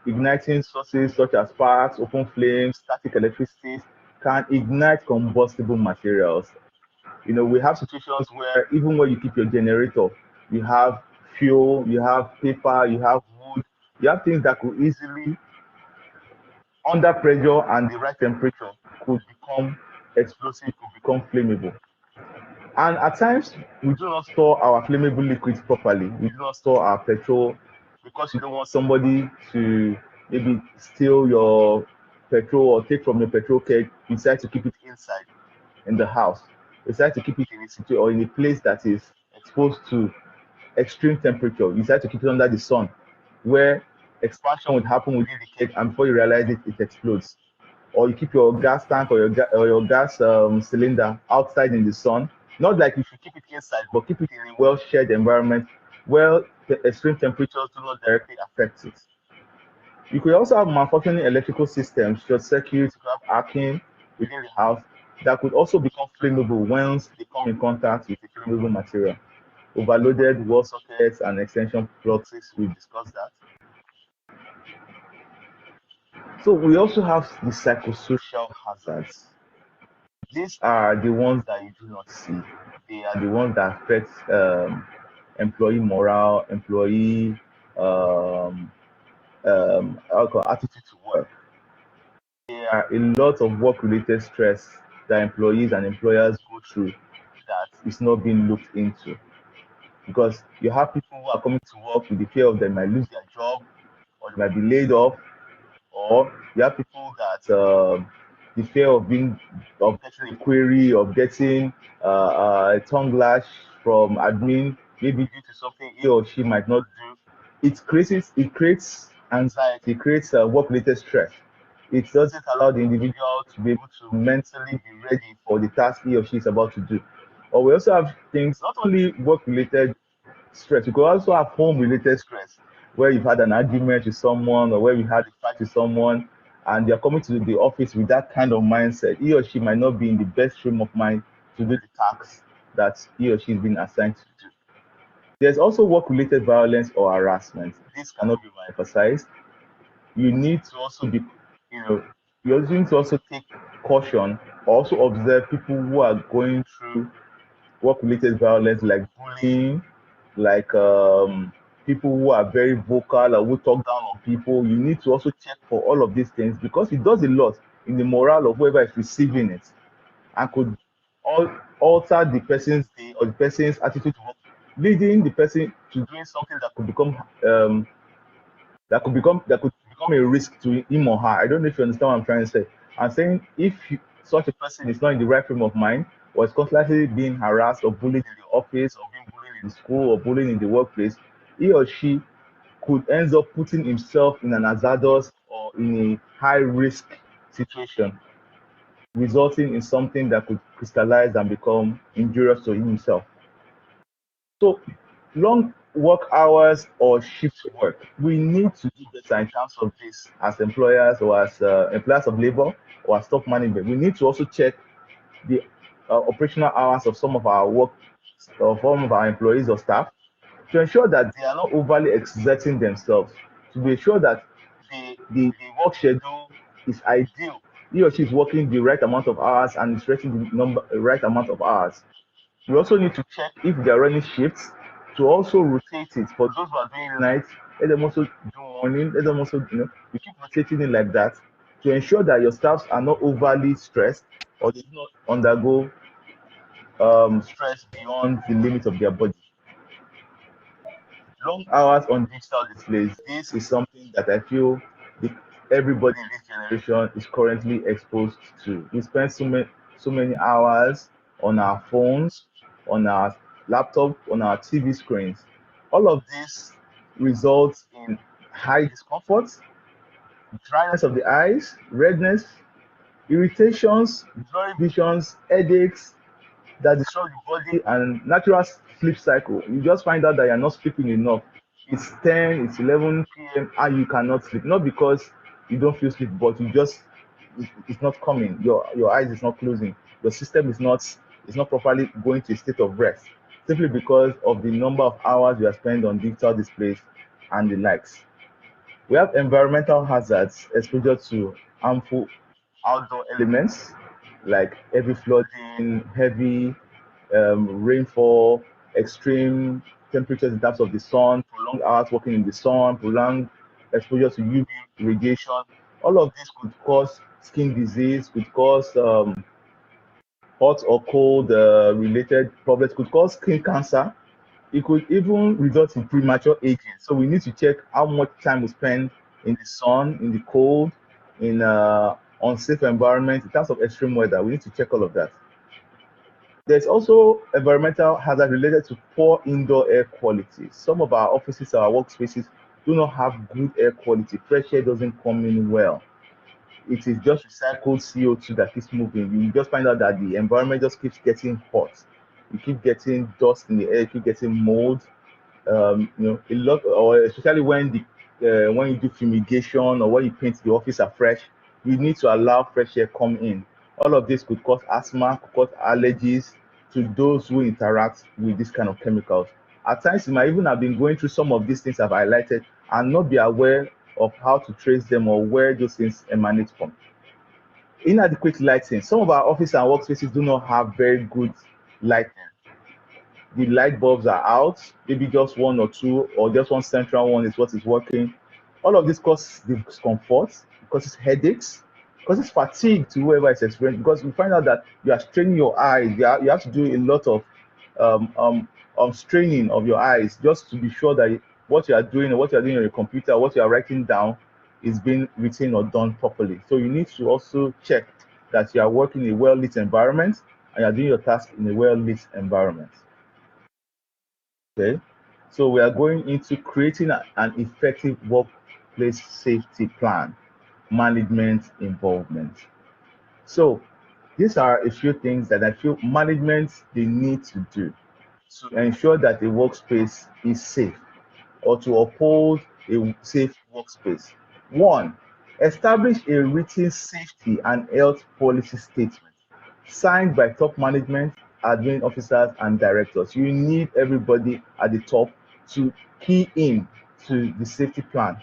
Igniting sources such as sparks, open flames, static electricity can ignite combustible materials. We have situations where even when you keep your generator, you have fuel, you have paper, you have wood, you have things that could easily, under pressure and the right temperature, could become explosive, could become flammable. And at times, we do not store our flammable liquids properly. We do not store our petrol, because you don't want somebody to maybe steal your petrol or take from your petrol keg. You decide to keep it inside in the house. You decide to keep it in a situation or in a place that is exposed to extreme temperature. You decide to keep it under the sun, where expansion would happen within the keg, and before you realize it, it explodes. Or you keep your gas tank or your gas cylinder outside in the sun. Not like you should keep it inside, but keep it in a well-shared environment where the extreme temperatures do not directly affect it. You could also have malfunctioning electrical systems, short circuits, you could have arcing within the house, that could also become flammable once they come in contact with a flammable material. Overloaded wall sockets and extension plugs, we've discussed that. So we also have the psychosocial hazards. These are the ones that you do not see. They are the ones that affect employee morale, employee attitude to work. There are a lot of work-related stress that employees and employers go through that is not being looked into. Because you have people who are coming to work with the fear of they might lose their job, or they might be laid off, or you have people that the fear of getting a query, of getting a tongue lash from admin, maybe due to something he or she might not do. It creates anxiety, it creates work-related stress. It doesn't allow the individual to be able to mentally be ready for the task he or she is about to do. Or we also have things, not only work-related stress, you could also have home-related stress, where you've had an argument with someone, or where you had a fight with someone, and they're coming to the office with that kind of mindset. He or she might not be in the best frame of mind to do the tasks that he or she has been assigned to do. There's also work-related violence or harassment. This cannot be emphasized. you need to also be, you also need to also take caution, also observe people who are going through work-related violence like bullying, like people who are very vocal or who talk down on people. You need to also check for all of these things because it does a lot in the morale of whoever is receiving it and could alter the person's day or the person's attitude to work, leading the person to doing something that could become a risk to him or her. I don't know if you understand what I'm trying to say. I'm saying if such a person is not in the right frame of mind, or is constantly being harassed or bullied in the office, or being bullied in school, or bullied in the workplace, he or she could end up putting himself in an hazardous or in a high risk situation, resulting in something that could crystallize and become injurious to himself. So, long work hours or shift work, we need to do better in terms of this as employers or as employers of labor or as top management. We need to also check the operational hours of some of our work or some of our employees or staff to ensure that they are not overly exerting themselves, to be sure that the work schedule is ideal. He or she is working the right amount of hours and is stretching the right amount of hours. We also need to check if they are running shifts to also rotate it. For those who are doing nights, let them also do morning, let them also, you keep rotating it like that to ensure that your staffs are not overly stressed or they do not undergo stress beyond the limit of their body. Long hours on digital displays. This is something that I feel everybody in this generation is currently exposed to. We spend so many hours on our phones, on our laptop, on our TV screens. All of this results in high discomfort, dryness of the eyes, redness, irritations, blurry visions, headaches, that destroy the body and natural sleep cycle. You just find out that you're not sleeping enough. It's 10, it's 11 p.m. and you cannot sleep. Not because you don't feel sleep, but it's not coming. Your eyes is not closing. Your system is not properly going to a state of rest. Simply because of the number of hours you are spending on digital displays and the likes. We have environmental hazards, exposure to harmful outdoor elements like heavy flooding, heavy rainfall, extreme temperatures in terms of the sun, prolonged hours working in the sun, prolonged exposure to UV radiation. All of this could cause skin disease, could cause hot or cold related problems, could cause skin cancer. It could even result in premature aging. So we need to check how much time we spend in the sun, in the cold, in unsafe environment, in terms of extreme weather. We need to check all of that. There's also environmental hazard related to poor indoor air quality. Some of our offices, our workspaces do not have good air quality. Fresh air doesn't come in well. It is just recycled CO2 that keeps moving. You just find out that the environment just keeps getting hot. You keep getting dust in the air, you keep getting mold, a lot, or especially when you do fumigation or when you paint the office afresh, you need to allow fresh air come in. All of this could cause asthma, could cause allergies to those who interact with this kind of chemicals. At times, you might even have been going through some of these things I've highlighted and not be aware of how to trace them or where those things emanate from. Inadequate lighting. Some of our office and workspaces do not have very good lighting. The light bulbs are out, maybe just one or two, or just one central one is what is working. All of this causes discomfort, causes headaches, causes fatigue to whoever is experiencing, because you find out that you are straining your eyes. You have to do a lot of straining of your eyes just to be sure that what you are doing or what you are doing on your computer, what you are writing down is being written or done properly. So you need to also check that you are working in a well-lit environment and you are doing your task in a well-lit environment. Okay, so we are going into creating an effective workplace safety plan, management involvement. So these are a few things that I feel management they need to do to ensure that the workspace is safe or to uphold a safe workspace. One, establish a written safety and health policy statement signed by top management, admin officers, and directors. You need everybody at the top to key in to the safety plan.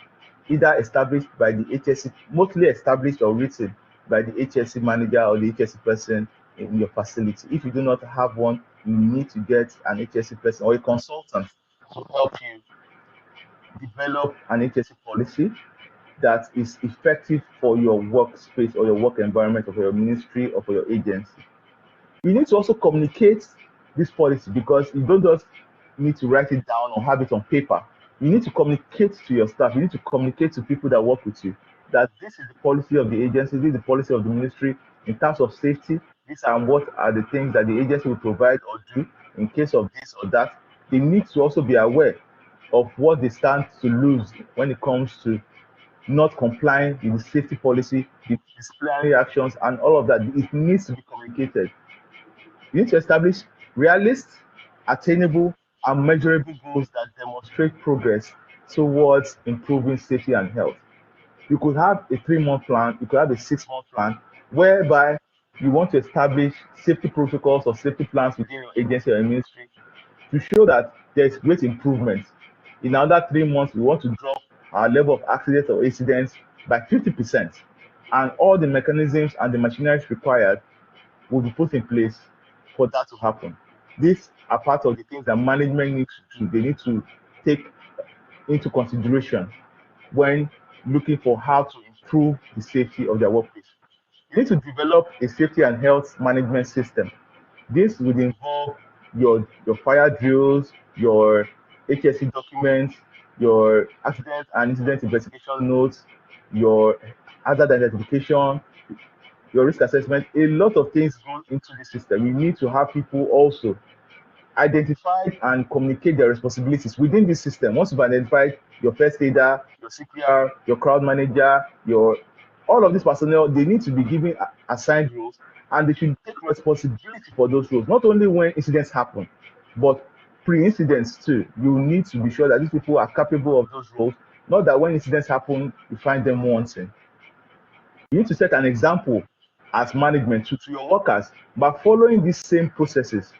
either established by the HSC, mostly established or written by the HSC manager or the HSC person in your facility. If you do not have one, you need to get an HSC person or a consultant to help you develop an HSC policy that is effective for your workspace or your work environment or for your ministry or for your agency. You need to also communicate this policy, because you don't just need to write it down or have it on paper. You need to communicate to your staff. You need to communicate to people that work with you that this is the policy of the agency, this is the policy of the ministry in terms of safety. These are what are the things that the agency will provide or do in case of this or that. They need to also be aware of what they stand to lose when it comes to not complying with the safety policy, the disciplinary actions, and all of that. It needs to be communicated. You need to establish realistic, attainable, and measurable goals that demonstrate progress towards improving safety and health. You could have a 3-month plan, you could have a 6-month plan, whereby you want to establish safety protocols or safety plans within your agency or ministry to show that there's great improvement. In another 3 months, we want to drop our level of accidents or incidents by 50%. And all the mechanisms and the machinery required will be put in place for that to happen. These are part of the things that management needs to do. They need to take into consideration when looking for how to improve the safety of their workplace. You need to develop a safety and health management system. This would involve your fire drills, your HSC documents, your accident and incident investigation notes, your hazard identification, your risk assessment. A lot of things go into the system. You need to have people also identify and communicate their responsibilities within this system. Once you've identified your first aider, your CPR, your crowd manager, all of these personnel, they need to be given assigned roles, and they should take responsibility for those roles, not only when incidents happen, but pre-incidents too. You need to be sure that these people are capable of those roles, not that when incidents happen, you find them wanting. You need to set an example as management to your workers by following these same processes.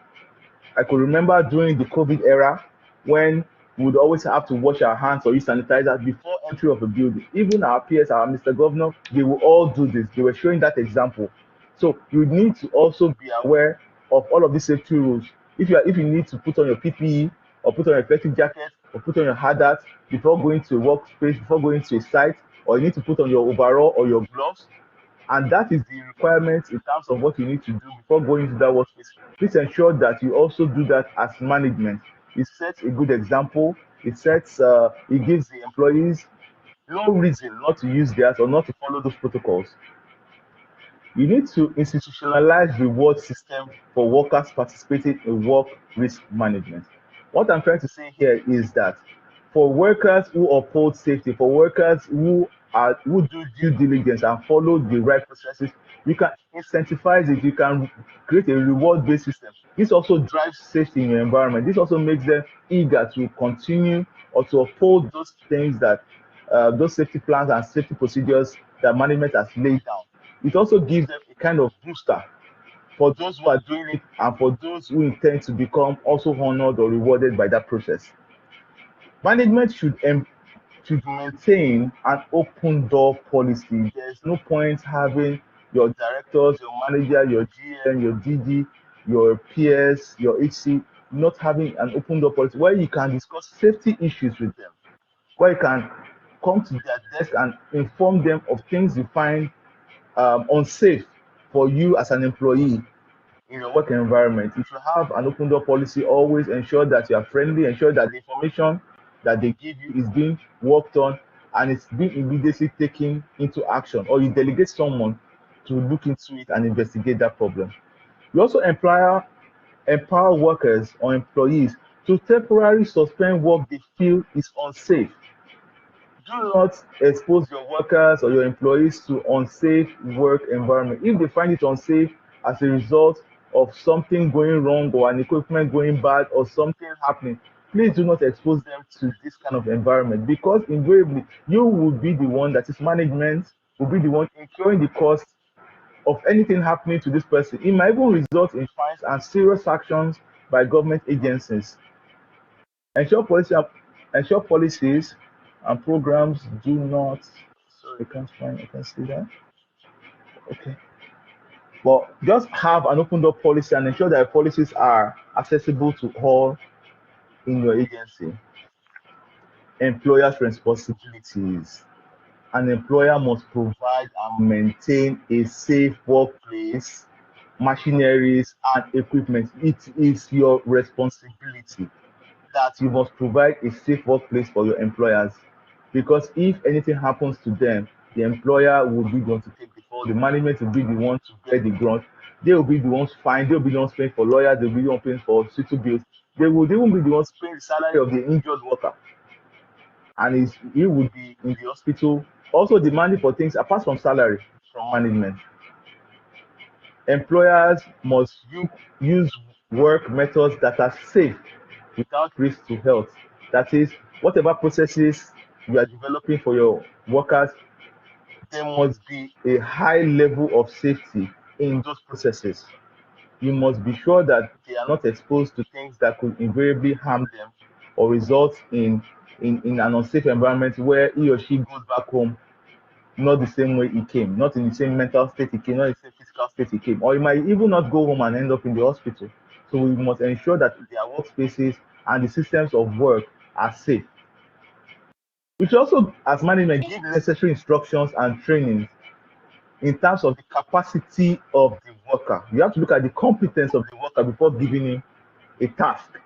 I could remember during the COVID era when we would always have to wash our hands or use sanitizer before entry of a building. Even our peers, our Mr. Governor, they will all do this. They were showing that example. So you need to also be aware of all of these safety rules. If you need to put on your PPE or put on your reflective jacket or put on your hard hat before going to a workspace, before going to a site, or you need to put on your overall or your gloves, and that is the requirement in terms of what you need to do before going into that workspace. Please ensure that you also do that as management. It sets a good example. It gives the employees no reason not to use theirs or not to follow those protocols. You need to institutionalize reward system for workers participating in work risk management. What I'm trying to say here is that for workers who uphold safety, for workers who do due diligence and follow the right processes, you can incentivize it. You can create a reward-based system. This also drives safety in your environment. This also makes them eager to continue or to uphold those things that those safety plans and safety procedures that management has laid down. It also gives them a kind of booster for those who are doing it and for those who intend to become also honored or rewarded by that process. Management should maintain an open door policy. There's no point having your directors, your manager, your GM, your DD, your PS, your HC not having an open door policy where you can discuss safety issues with them, where you can come to their desk and inform them of things you find unsafe for you as an employee in your work environment. If you have an open door policy, always ensure that you are friendly, ensure that the information that they give you is being worked on and it's being immediately taken into action, or you delegate someone to look into it and investigate that problem. You also empower workers or employees to temporarily suspend work they feel is unsafe. Do not expose your workers or your employees to unsafe work environment. If they find it unsafe as a result of something going wrong or an equipment going bad or something happening, please do not expose them to this kind of environment, because invariably you will be the one, that is management, will be the one incurring the cost of anything happening to this person. It might even result in fines and serious actions by government agencies. Ensure policies and programs do not. Sorry, I can't see that. Okay. But just have an open door policy and ensure that policies are accessible to all in your agency. Employers' responsibilities. An employer must provide and maintain a safe workplace, machineries, and equipment. It is your responsibility that you must provide a safe workplace for your employers, because if anything happens to them, the employer will be the one to take the fall. The management will be the one to bear the grunt. They will be the ones fined. They will be the ones paying for lawyers. They will be the ones paying for hospital bills. They will even be the ones paying the salary of the injured worker, and he would be in the hospital also demanding for things apart from salary from management. Employers must use work methods that are safe without risk to health. That is, whatever processes you are developing for your workers, there must be a high level of safety in those processes. You must be sure that they are not exposed to things that could invariably harm them or result in an unsafe environment where he or she goes back home not the same way he came, not in the same mental state he came, not in the same physical state he came, or he might even not go home and end up in the hospital. So we must ensure that their workspaces and the systems of work are safe. We should also, as management, give necessary instructions and trainings in terms of the capacity of the worker. You have to look at the competence of the worker before giving him a task.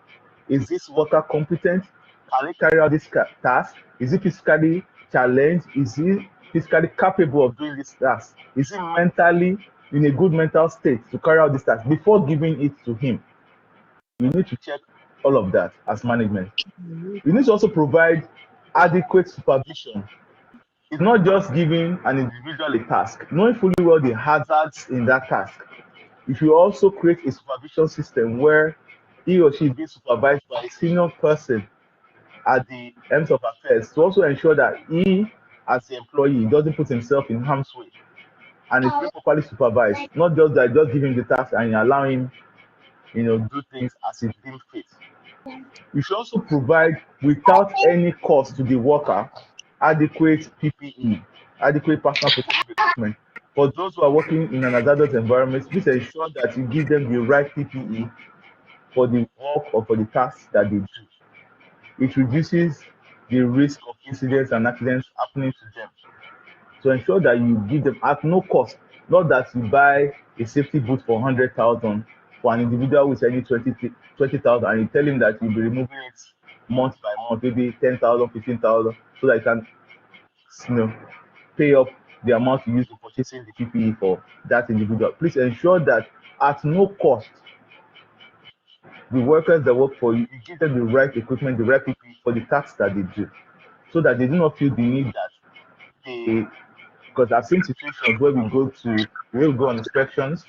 Is this worker competent? Can he carry out this task? Is he physically challenged? Is he physically capable of doing this task? Is he mentally in a good mental state to carry out this task? Before giving it to him, you need to check all of that as management. You need to also provide adequate supervision. It's not just giving an individual a task, knowing fully well the hazards in that task. You should also create a supervision system where he or she is being supervised by a senior person at the ends of affairs to also ensure that he, as the employee, doesn't put himself in harm's way and is being properly supervised. Not just that, just give him the task and allow him, do things as he deems fit. You should also provide, without any cost to the worker, adequate PPE, adequate personal protective equipment. For those who are working in an hazardous environment, please ensure that you give them the right PPE for the work or for the tasks that they do. It reduces the risk of incidents and accidents happening to them. So ensure that you give them at no cost, not that you buy a safety boot for 100,000 for an individual who is earning 20,000 and you tell him that you'll be removing it month by month, maybe 10,000, 15,000, so that you can, pay up the amount you use to purchasing the PPE for that individual. Please ensure that at no cost, the workers that work for you, you give them the right equipment, the right PPE for the tasks that they do, so that they do not feel the need that they, because I've seen situations where we'll go on inspections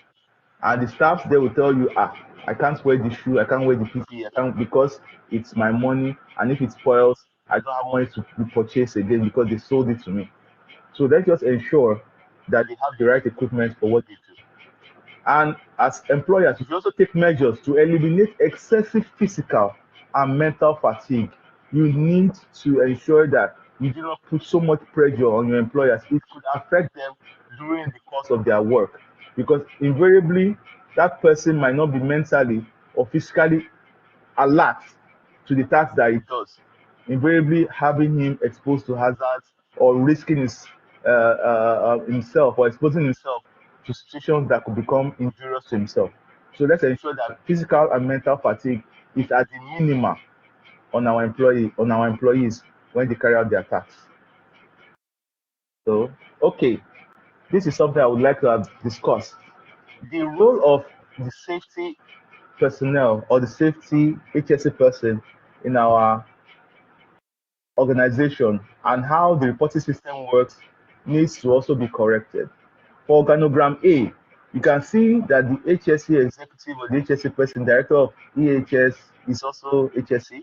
and the staffs they will tell you, I can't wear the shoe, I can't wear the PPE, I can't, because it's my money, and if it spoils, I don't have money to purchase again because they sold it to me. So let's just ensure that they have the right equipment for what they do. And as employers, you should also take measures to eliminate excessive physical and mental fatigue. You need to ensure that you do not put so much pressure on your employers. It could affect them during the course of their work, because invariably that person might not be mentally or physically alert to the task that he does, invariably having him exposed to hazards or risking himself or exposing himself to situations that could become injurious to himself. So let's ensure that physical and mental fatigue is at the minimum on our employees when they carry out their tasks. So, okay, this is something I would like to have discussed. The role of the safety personnel or the safety HSE person in our organization and how the reporting system works needs to also be corrected. For organogram A, you can see that the HSE executive or the HSE person, director of EHS, is also HSE.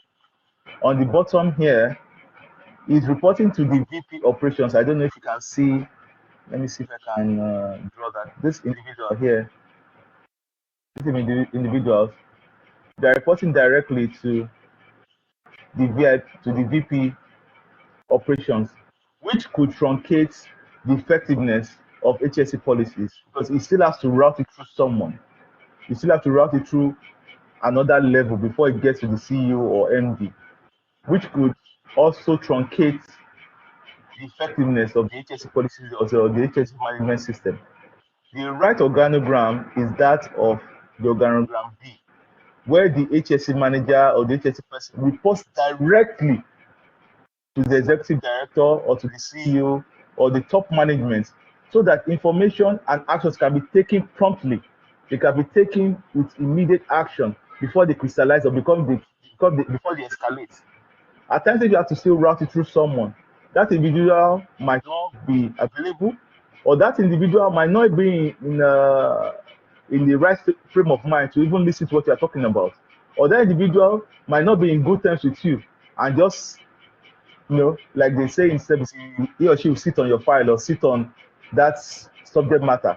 On the bottom here, is reporting to the VP operations. I don't know if you can see. Let me see if I can draw that. This individual here, these individuals, they're reporting directly to the VP operations, which could truncate the effectiveness of HSE policies because it still has to route it through someone. You still have to route it through another level before it gets to the CEO or MD, which could also truncate the effectiveness of the HSE policies or the HSE management system. The right organogram is that of the organogram B, where the HSE manager or the HSE person reports directly to the executive director or to the CEO or the top management so that information and actions can be taken promptly. They can be taken with immediate action before they crystallize or before they escalate. At times, if you have to still route it through someone, that individual might not be available, or that individual might not be in the right frame of mind to even listen to what you are talking about, or that individual might not be in good terms with you, and just like they say in service, he or she will sit on your file or sit on that subject matter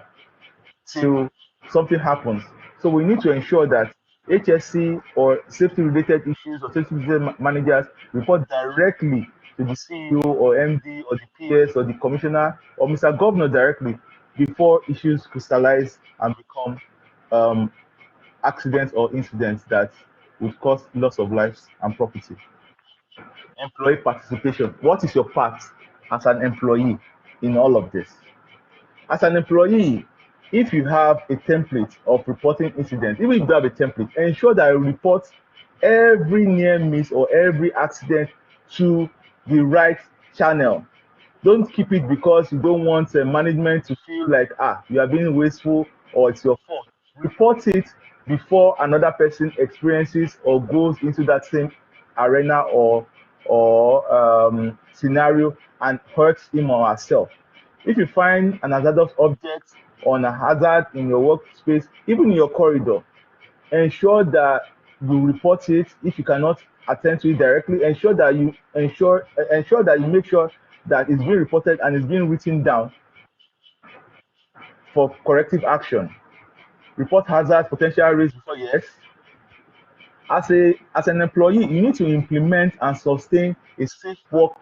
till something happens. So we need to ensure that HSC or safety-related issues or safety-related managers report directly to the CEO or MD or the PS or the commissioner or Mr. Governor directly before issues crystallize and become accidents or incidents that would cause loss of lives and property. Employee participation. What is your part as an employee in all of this? As an employee, if you have a template of reporting incidents, even if you have a template, ensure that you report every near miss or every accident to the right channel. Don't keep it because you don't want management to feel like you are being wasteful or it's your fault. Report it before another person experiences or goes into that same arena or scenario and hurts him or herself. If you find an hazardous object or a hazard in your workspace, even in your corridor, ensure that you report it. If you cannot attend to it directly, ensure that you make sure that it's being reported and it's being written down for corrective action. Report hazards, potential risks before yes. As an employee, you need to implement and sustain a safe work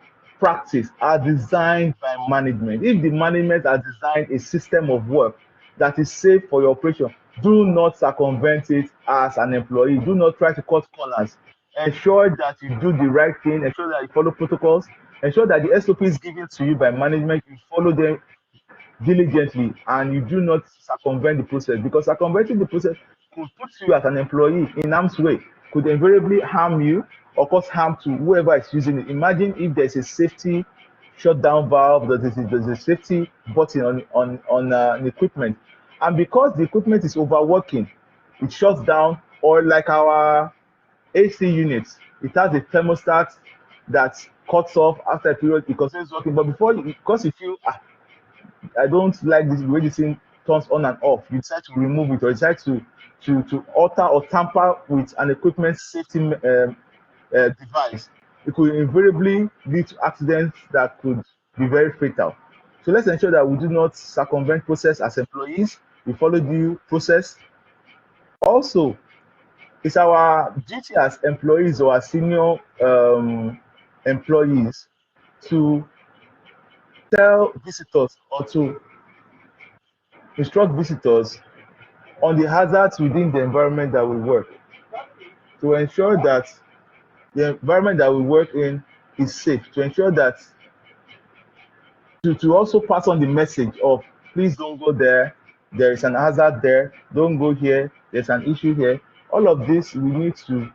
practice as designed by management. If the management has designed a system of work that is safe for your operation, do not circumvent it as an employee. Do not try to cut corners. Ensure that you do the right thing. Ensure that you follow protocols. Ensure that the SOPs given to you by management, you follow them diligently and you do not circumvent the process, because circumventing the process could put you as an employee in harm's way, could invariably harm you or cause harm to whoever is using it. Imagine if there's a safety shutdown valve, there's a safety button on an equipment, and because the equipment is overworking, it shuts down. Or like our AC units, it has a thermostat that cuts off after a period because it's working, but because you feel I don't like this way this thing turns on and off, you decide to remove it or decide to alter or tamper with an equipment safety device. It could invariably lead to accidents that could be very fatal. So let's ensure that we do not circumvent process as employees. We follow due process. Also, it's our duty as employees or as senior employees to tell visitors or to instruct visitors on the hazards within the environment that we work, to ensure that the environment that we work in is safe, to ensure that to also pass on the message of please don't go there, there is an hazard there, don't go here, there's an issue here. All of this we need to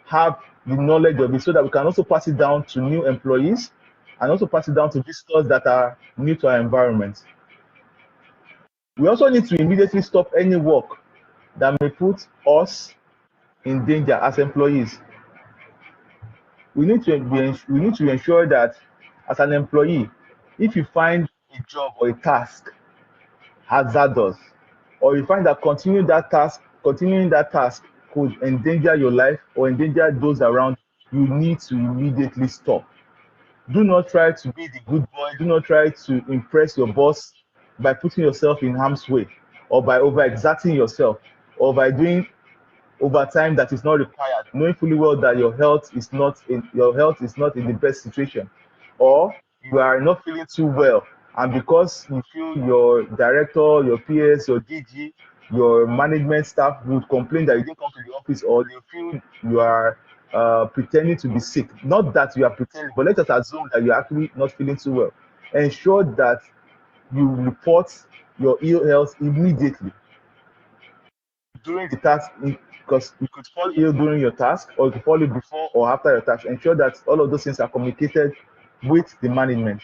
have the knowledge of it so that we can also pass it down to new employees and also pass it down to visitors that are new to our environment. We also need to immediately stop any work that may put us in danger as employees. We need to ensure that as an employee, if you find a job or a task hazardous, or you find that continuing that task could endanger your life or endanger those around, you need to immediately stop. Do not try to be the good boy. Do not try to impress your boss by putting yourself in harm's way, or by overexerting yourself, or by doing overtime that is not required, knowing fully well that your health is not in the best situation, or you are not feeling too well, and because you feel your director, your PS, your DG, your management staff would complain that you didn't come to the office, or they feel you are pretending to be sick. Not that you are pretending, but let us assume that you're actually not feeling too well. Ensure that you report your ill health immediately during the task, because you could fall ill during your task, or you could fall ill before or after your task. Ensure that all of those things are communicated with the management.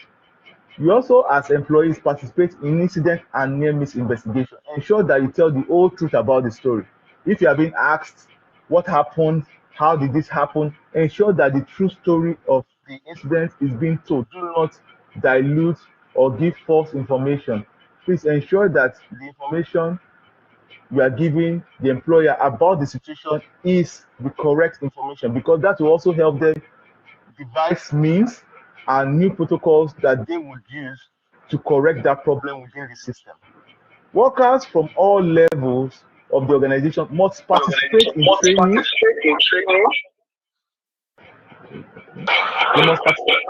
You also, as employees, participate in incident and near miss investigation. Ensure that you tell the whole truth about the story. If you are being asked what happened, how did this happen, ensure that the true story of the incident is being told. Do not dilute or give false information. Please ensure that the information you are giving the employer about the situation is the correct information, because that will also help them devise means and new protocols that they would use to correct that problem within the system. Workers from all levels of the organization must participate in training. They must participate.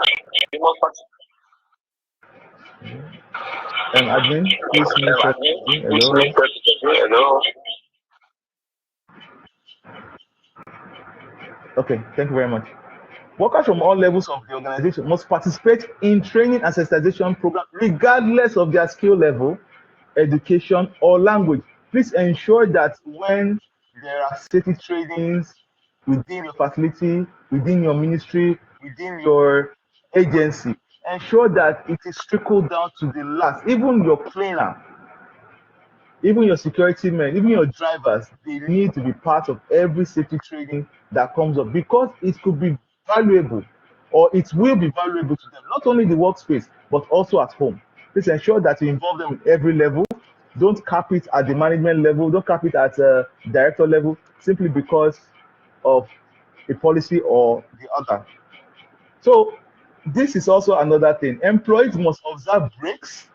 Admin, please mute everybody. Hello. Okay, thank you very much. Workers from all levels of the organization must participate in training and sensitization programs, regardless of their skill level, education, or language. Please ensure that when there are safety trainings within your facility, within your ministry, within your agency, ensure that it is trickled down to the last. Even your cleaner, even your security men, even your drivers, they need to be part of every safety training that comes up, because it could be valuable, or it will be valuable to them, not only in the workspace, but also at home. Please ensure that you involve them at every level. Don't cap it at the management level, don't cap it at director level, simply because of a policy or the other. So this is also another thing. Employees must observe breaks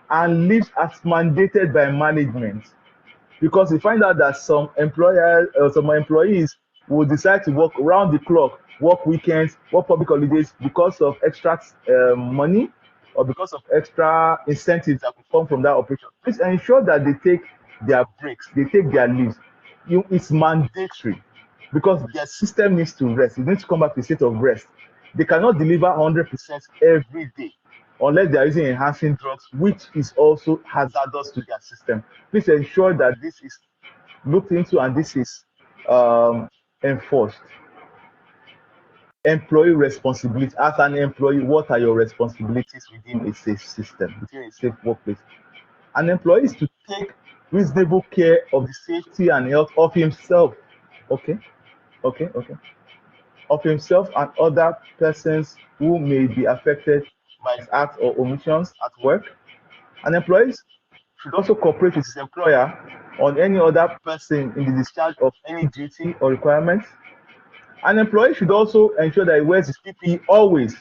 and leaves as mandated by management, because we find out that some employees will decide to work round the clock, work weekends, work public holidays, because of extra money, or because of extra incentives that will come from that operation. Please ensure that they take their breaks, they take their leaves. It's mandatory, because their system needs to rest. It needs to come back to a state of rest. They cannot deliver 100% every day, unless they are using enhancing drugs, which is also hazardous to their system. Please ensure that this is looked into and this is enforced. Employee responsibility. As an employee, what are your responsibilities within a safe system, within a safe workplace? An employee is to take reasonable care of the safety and health of himself. Okay. Of himself and other persons who may be affected by his acts or omissions at work. An employee should also cooperate with his employer on any other person in the discharge of any duty or requirement. An employee should also ensure that he wears his PPE always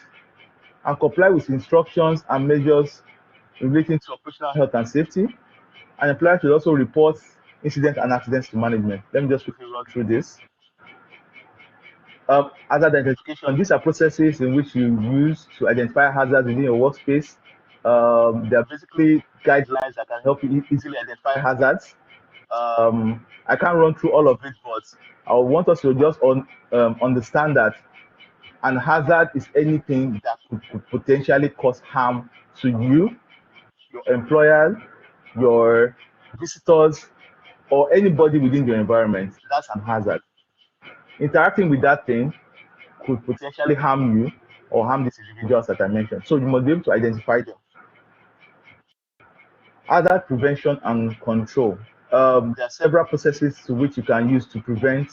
and comply with instructions and measures relating to operational health and safety. An employer should also report incidents and accidents to management. Let me just quickly run through this. Hazard identification. These are processes in which you use to identify hazards within your workspace. They are basically guidelines that can help you easily identify hazards. I can't run through all of it, but I want us to just understand that an hazard is anything that could potentially cause harm to you, your employer, your visitors, or anybody within your environment. That's an hazard. Interacting with that thing could potentially harm you or harm these individuals that I mentioned. So you must be able to identify them. Hazard prevention and control. There are several processes to which you can use to prevent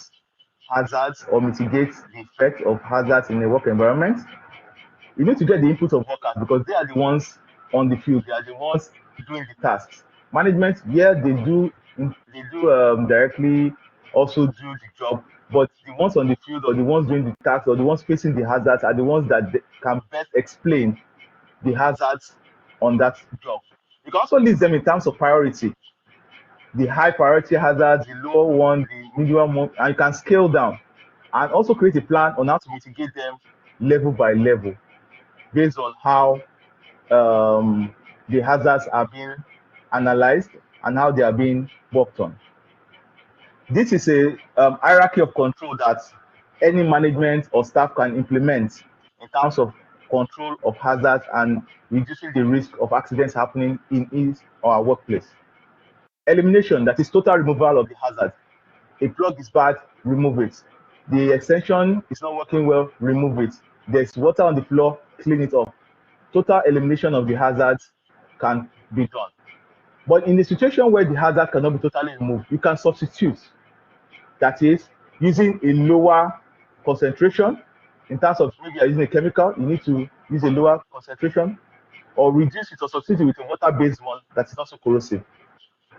hazards or mitigate the effect of hazards in a work environment. You need to get the input of workers, because they are the ones on the field. They are the ones doing the tasks. Management, yeah, they do directly also do the job, but the ones on the field, or the ones doing the tasks, or the ones facing the hazards, are the ones that can best explain the hazards on that job. You can also list them in terms of priority. The high priority hazards, the lower one, the medium one, and you can scale down. and also create a plan on how to mitigate them level by level based on how the hazards are being analyzed and how they are being worked on. This is a hierarchy of control that any management or staff can implement in terms of control of hazards and reducing the risk of accidents happening in his or our workplace. Elimination, that is total removal of the hazard. A plug is bad, remove it. The extension is not working well, remove it. There's water on the floor, clean it up. Total elimination of the hazards can be done. But in a situation where the hazard cannot be totally removed, you can substitute. That is, using a lower concentration. In terms of maybe you're using a chemical, you need to use a lower concentration, or reduce it or substitute with a water-based one that is not so corrosive.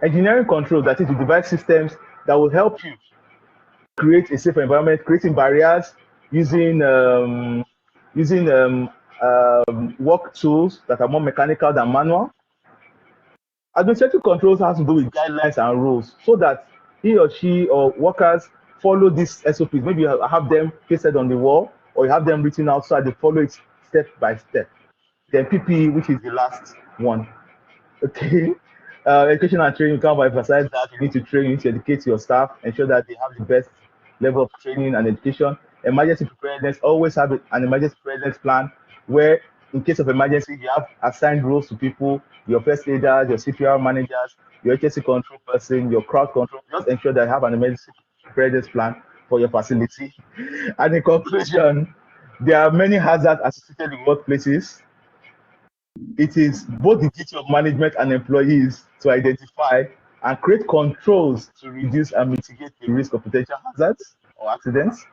Engineering control, that is, to devise systems that will help you create a safe environment, creating barriers, using work tools that are more mechanical than manual. Administrative controls has to do with guidelines and rules so that he or she or workers follow these SOPs. Maybe you have them pasted on the wall or you have them written out so that they follow it step by step. Then PPE, which is the last one. Okay. Education and training, you can emphasize that you need to train, you need to educate your staff, ensure that they have the best level of training and education. Emergency preparedness, always have an emergency preparedness plan where in case of emergency, you have assigned roles to people, your first aiders, your CPR managers, your HSC control person, your crowd control. Just ensure that you have an emergency preparedness plan for your facility. And in conclusion, there are many hazards associated with workplaces. It is both the duty of management and employees to identify and create controls to reduce and mitigate the risk of potential hazards or accidents.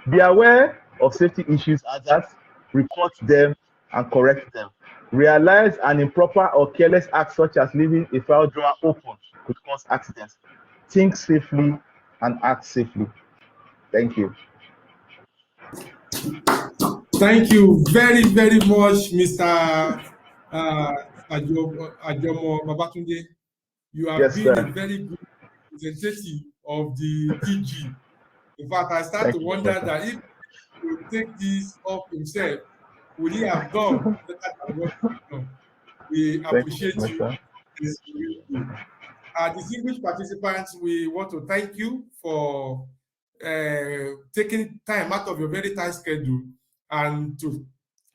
Be aware of safety issues, hazards, report them and correct them. Realize an improper or careless act such as leaving a file drawer open could cause accidents. Think safely and act safely. Thank you. Thank you very, very much, Mr. Ajomo Babatunde. You have been a very good representative of the DG. In fact, I start to wonder that if he would take this up himself, would he have done better than what he has done? We appreciate you. It's really good. Distinguished participants, we want to thank you for taking time out of your very tight schedule and to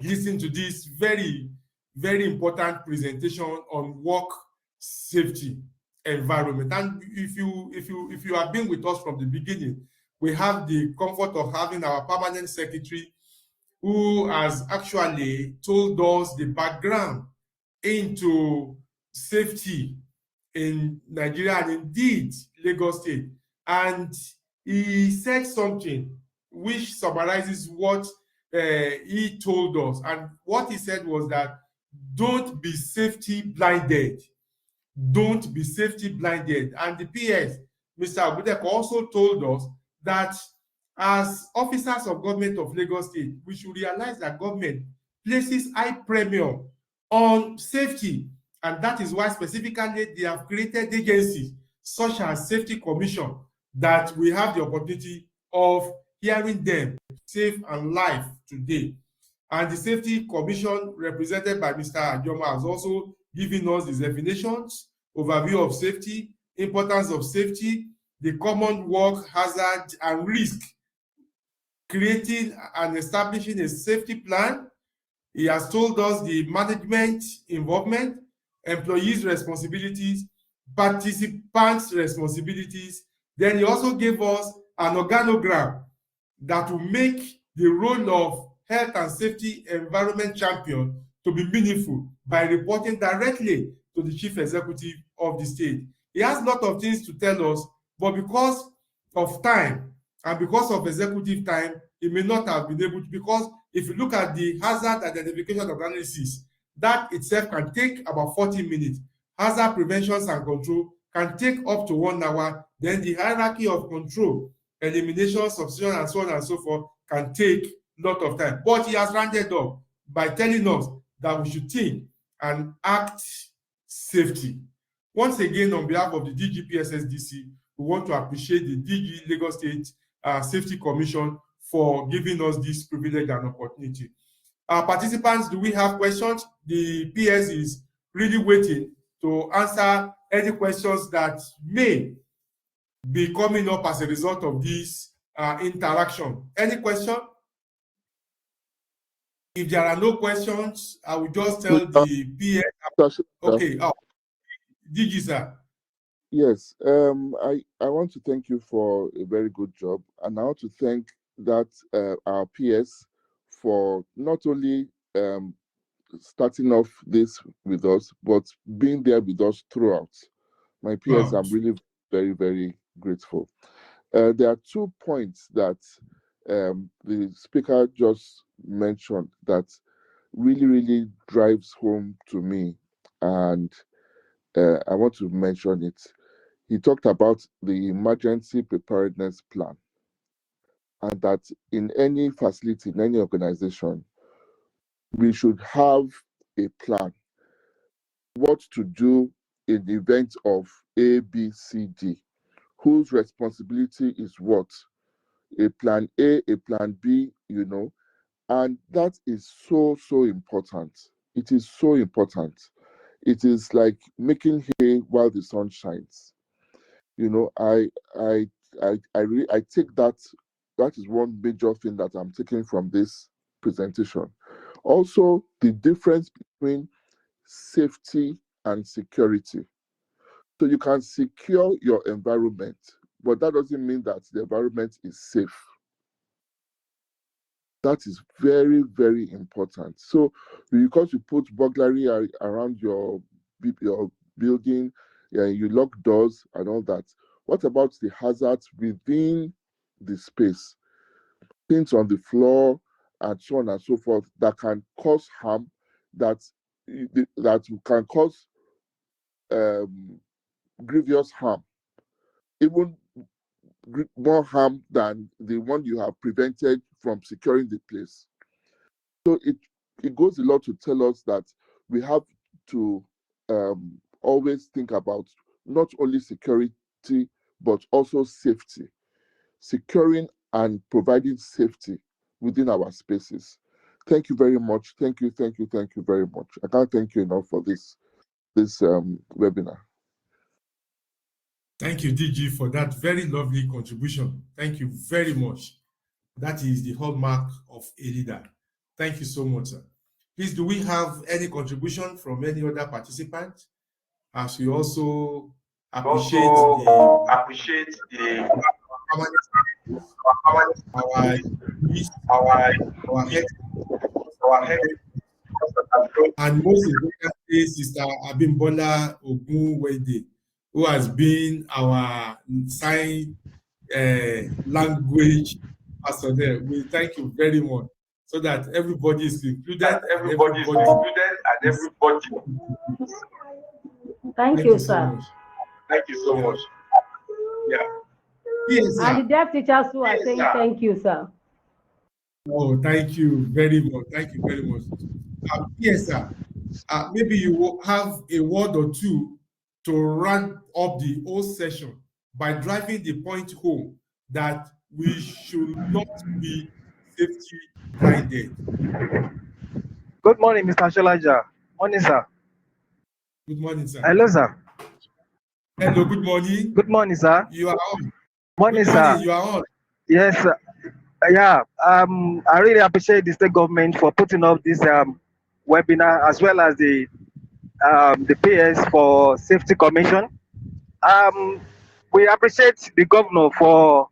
listen to this very, very important presentation on work safety environment. And if you have been with us from the beginning, we have the comfort of having our permanent secretary who has actually told us the background into safety in Nigeria and indeed Lagos State. And he said something which summarizes what he told us. And what he said was that don't be safety blinded. Don't be safety blinded. And the PS, Mr. Abudek, also told us that as officers of government of Lagos State, we should realize that government places high premium on safety. And that is why specifically they have created agencies such as Safety Commission that we have the opportunity of hearing them safe and live today. And the Safety Commission represented by Mr. Ajomo has also given us the definitions, overview of safety, importance of safety, the common work hazard and risk, creating and establishing a safety plan. He has told us the management involvement, employees' responsibilities, participants' responsibilities. Then he also gave us an organogram that will make the role of health and safety environment champion to be meaningful by reporting directly to the chief executive of the state. He has a lot of things to tell us, but because of time and because of executive time, he may not have been able to, because if you look at the hazard identification and analysis, that itself can take about 40 minutes. Hazard preventions and control can take up to 1 hour. Then the hierarchy of control, elimination, substitution, and so on and so forth can take a lot of time. But he has rounded up by telling us that we should think and act safety. Once again, on behalf of the DGPSSDC, we want to appreciate the DG Lagos State Safety Commission for giving us this privilege and opportunity. Participants, do we have questions? The PS is really waiting to answer any questions that may be coming up as a result of this interaction. Any question? If there are no questions, I will just tell the PS. Okay. DG, sir. Yes, I want to thank you for a very good job, and I want to thank our PS for not only starting off this with us, but being there with us throughout. My PS, I'm really very, very grateful. There are 2 points that the speaker just mentioned that really, really drives home to me, and I want to mention it. He talked about the emergency preparedness plan, and that in any facility, in any organization, we should have a plan. What to do in the event of A, B, C, D. Whose responsibility is what? A plan A, a plan B, and that is so, so important. It is so important. It is like making hay while the sun shines. I take that is one major thing that I'm taking from this presentation. Also, the difference between safety and security. So you can secure your environment, but that doesn't mean that the environment is safe. That is very, very important. So because you put burglary around your building, you lock doors and all that, what about the hazards within the space? Things on the floor and so on and so forth that can cause harm, that can cause grievous harm, even more harm than the one you have prevented from securing the place. So it goes a lot to tell us that we have to always think about not only security, but also safety. Securing and providing safety within our spaces. Thank you very much. Thank you very much. I can't thank you enough for this webinar. Thank you, DG, for that very lovely contribution. Thank you very much. That is the hallmark of a leader. Thank you so much, sir. Please, do we have any contribution from any other participant? As we also appreciate our head, and most importantly, Sister Abimbola Ogunwede, who has been our sign language pastor there. We thank you very much, so that everybody is included. Thank you, sir. Thank you so much. Yeah. Yes, and the deaf teachers who are saying thank you, sir. Oh, thank you very much. Thank you very much. Yes, sir. Maybe you will have a word or two to run up the whole session by driving the point home that we should not be safety blinded. Good morning, Mr. Sholaja. Morning, sir. Good morning, sir. Hello, sir. Hello, good morning. Good morning, sir. You are on. Morning, good morning, sir. You are on. Yes, sir. Yeah, I really appreciate the state government for putting up this webinar, as well as the PS for Safety Commission. We appreciate the governor for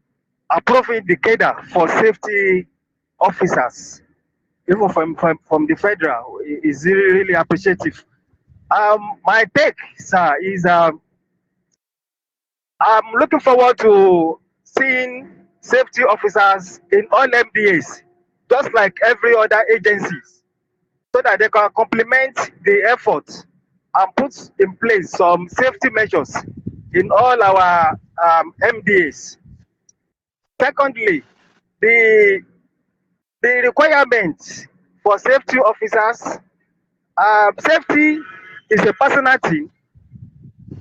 approving the cadre for safety officers, even from the federal. Is really, really appreciative. My take, sir, is I'm looking forward to seeing safety officers in all MDAs, just like every other agencies, so that they can complement the effort and put in place some safety measures in all our MDAs. Secondly, the requirements for safety officers, safety is a personal thing.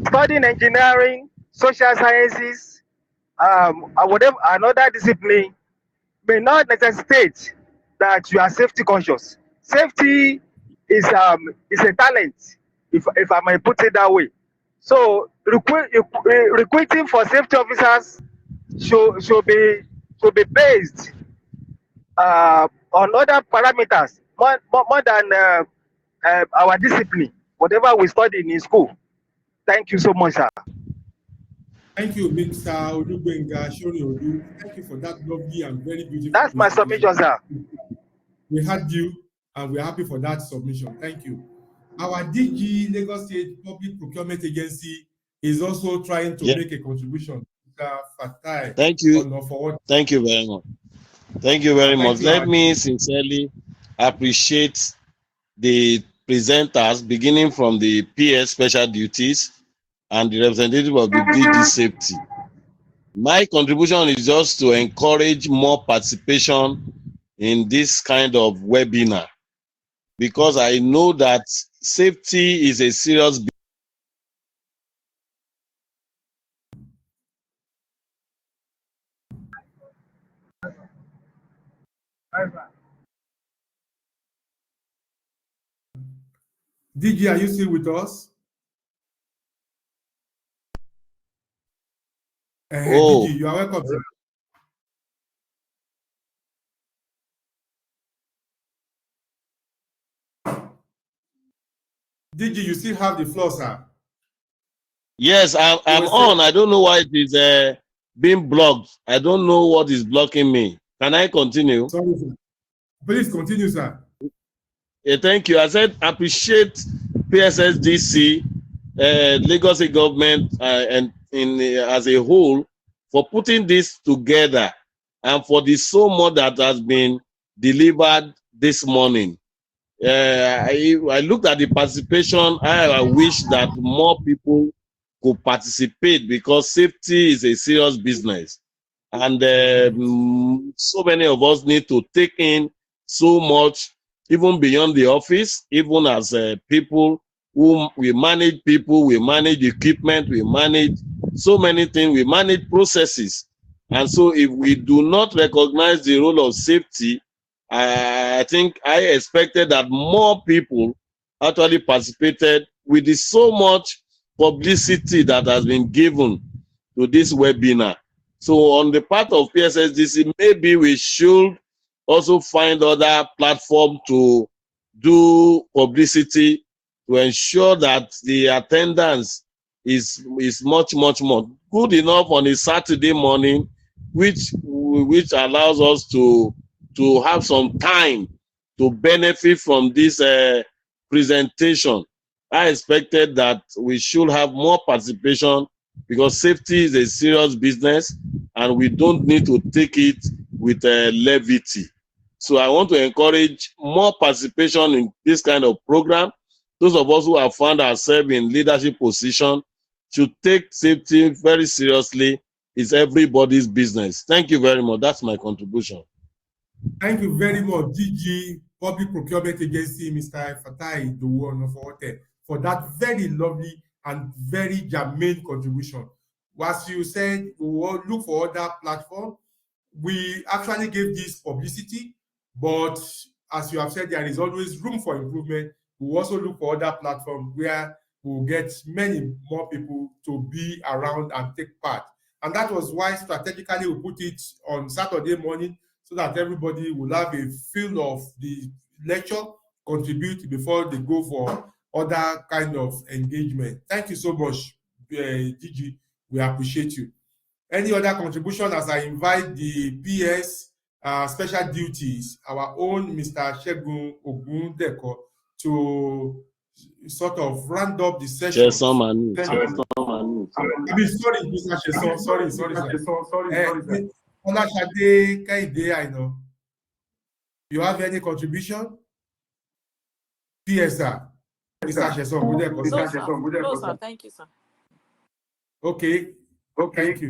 Studying engineering, social sciences, whatever another discipline, may not necessitate that you are safety conscious. Safety is a talent, if I may put it that way. So recruiting for safety officers should be based on other parameters more than our discipline, whatever we study in school. Thank you so much, sir. Thank you, Mr. Olubenga Shoriodu. Thank you for that lovely and very beautiful That's my submission, sir. We had you, and we're happy for that submission. Thank you. Our DG, Lagos State Public Procurement Agency, is also trying to make a contribution. Mr. Fatai. Thank you. Thank you very much. Thank you very much. Let me sincerely appreciate the presenters, beginning from the PS Special Duties and the representative of the DG Safety. My contribution is just to encourage more participation in this kind of webinar, because I know that safety is a serious DG, are you still with us? DG, you are welcome, sir. DG, you still have the floor, sir. Yes, I'm on. I don't know why it is being blocked. I don't know what is blocking me. Can I continue? Sorry, sir. Please continue, sir. Thank you. I said appreciate PSSDC, Lagos State government, and as a whole for putting this together, and for the so much that has been delivered this morning. I looked at the participation. I wish that more people could participate, because safety is a serious business, and so many of us need to take in so much, even beyond the office, even as people who we manage people, we manage equipment, we manage so many things, we manage processes. And so if we do not recognize the role of safety, I think I expected that more people actually participated with the so much publicity that has been given to this webinar. So on the part of PSSDC, maybe we should also find other platform to do publicity to ensure that the attendance is much more good enough on a Saturday morning, which allows us to have some time to benefit from this presentation. I expected that we should have more participation, because safety is a serious business and we don't need to take it with levity. So I want to encourage more participation in this kind of program. Those of us who have found ourselves in leadership position should take safety very seriously. It's everybody's business. Thank you very much. That's my contribution. Thank you very much, DG Public Procurement Agency, Mr. Fatai Dowonofowote, for that very lovely and very germane contribution. As you said, we will look for other platforms. We actually gave this publicity, but as you have said, there is always room for improvement. We will also look for other platforms where we will get many more people to be around and take part. And that was why strategically we put it on Saturday morning, so that everybody will have a feel of the lecture, contribute before they go for other kind of engagement. Thank you so much, DG. We appreciate you. Any other contribution as I invite the PS special duties, our own Mr. Segun Ogundeko, to sort of round up the session. Sorry, Mr. Sheson, sorry, sir. Olashade Kaide, I know. You have any contribution? PSR. Mr. Sheson, No, sir. Thank you, sir. Okay. Thank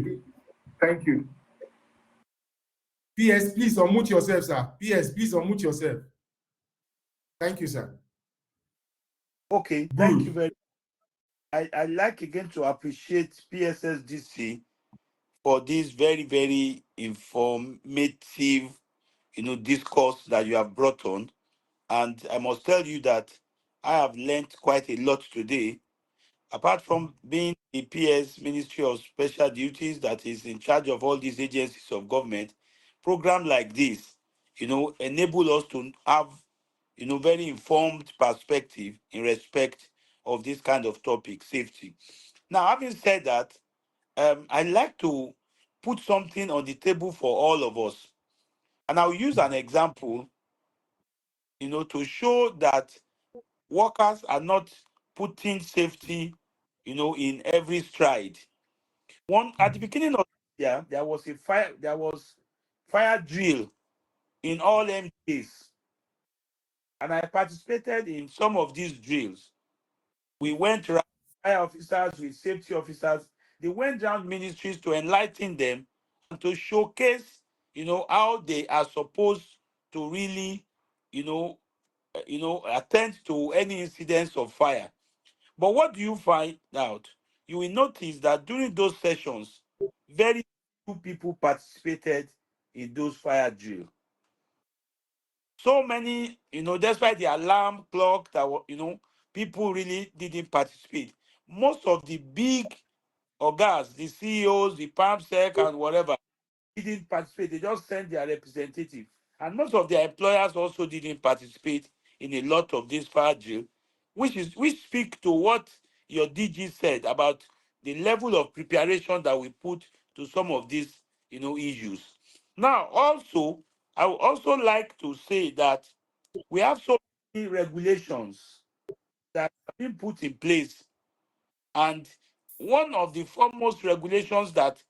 you. PS, please unmute yourself, sir. PS, please unmute yourself. Thank you, sir. Okay, thank you very much. I'd like again to appreciate PSSDC for this very, very informative discourse that you have brought on. And I must tell you that I have learned quite a lot today. Apart from being the PS Ministry of Special Duties that is in charge of all these agencies of government, program like this, enable us to have, very informed perspective in respect of this kind of topic, safety. Now, having said that, I'd like to put something on the table for all of us. And I'll use an example, to show that workers are not putting safety, in every stride. At the beginning of the year, there was fire drill in all MDAs, and I participated in some of these drills. We went around, fire officers with safety officers. They went around ministries to enlighten them and to showcase, how they are supposed to really, attend to any incidents of fire. But what do you find out? You will notice that during those sessions, very few people participated in those fire drills. So many, despite the alarm clock that people really didn't participate. Most of the big organs, the CEOs, the PAMSEC, and whatever, didn't participate. They just sent their representative. And most of their employers also didn't participate in a lot of this fire drill, which speak to what your DG said about the level of preparation that we put to some of these, issues. Now, also, I would also like to say that we have so many regulations that have been put in place. And one of the foremost regulations that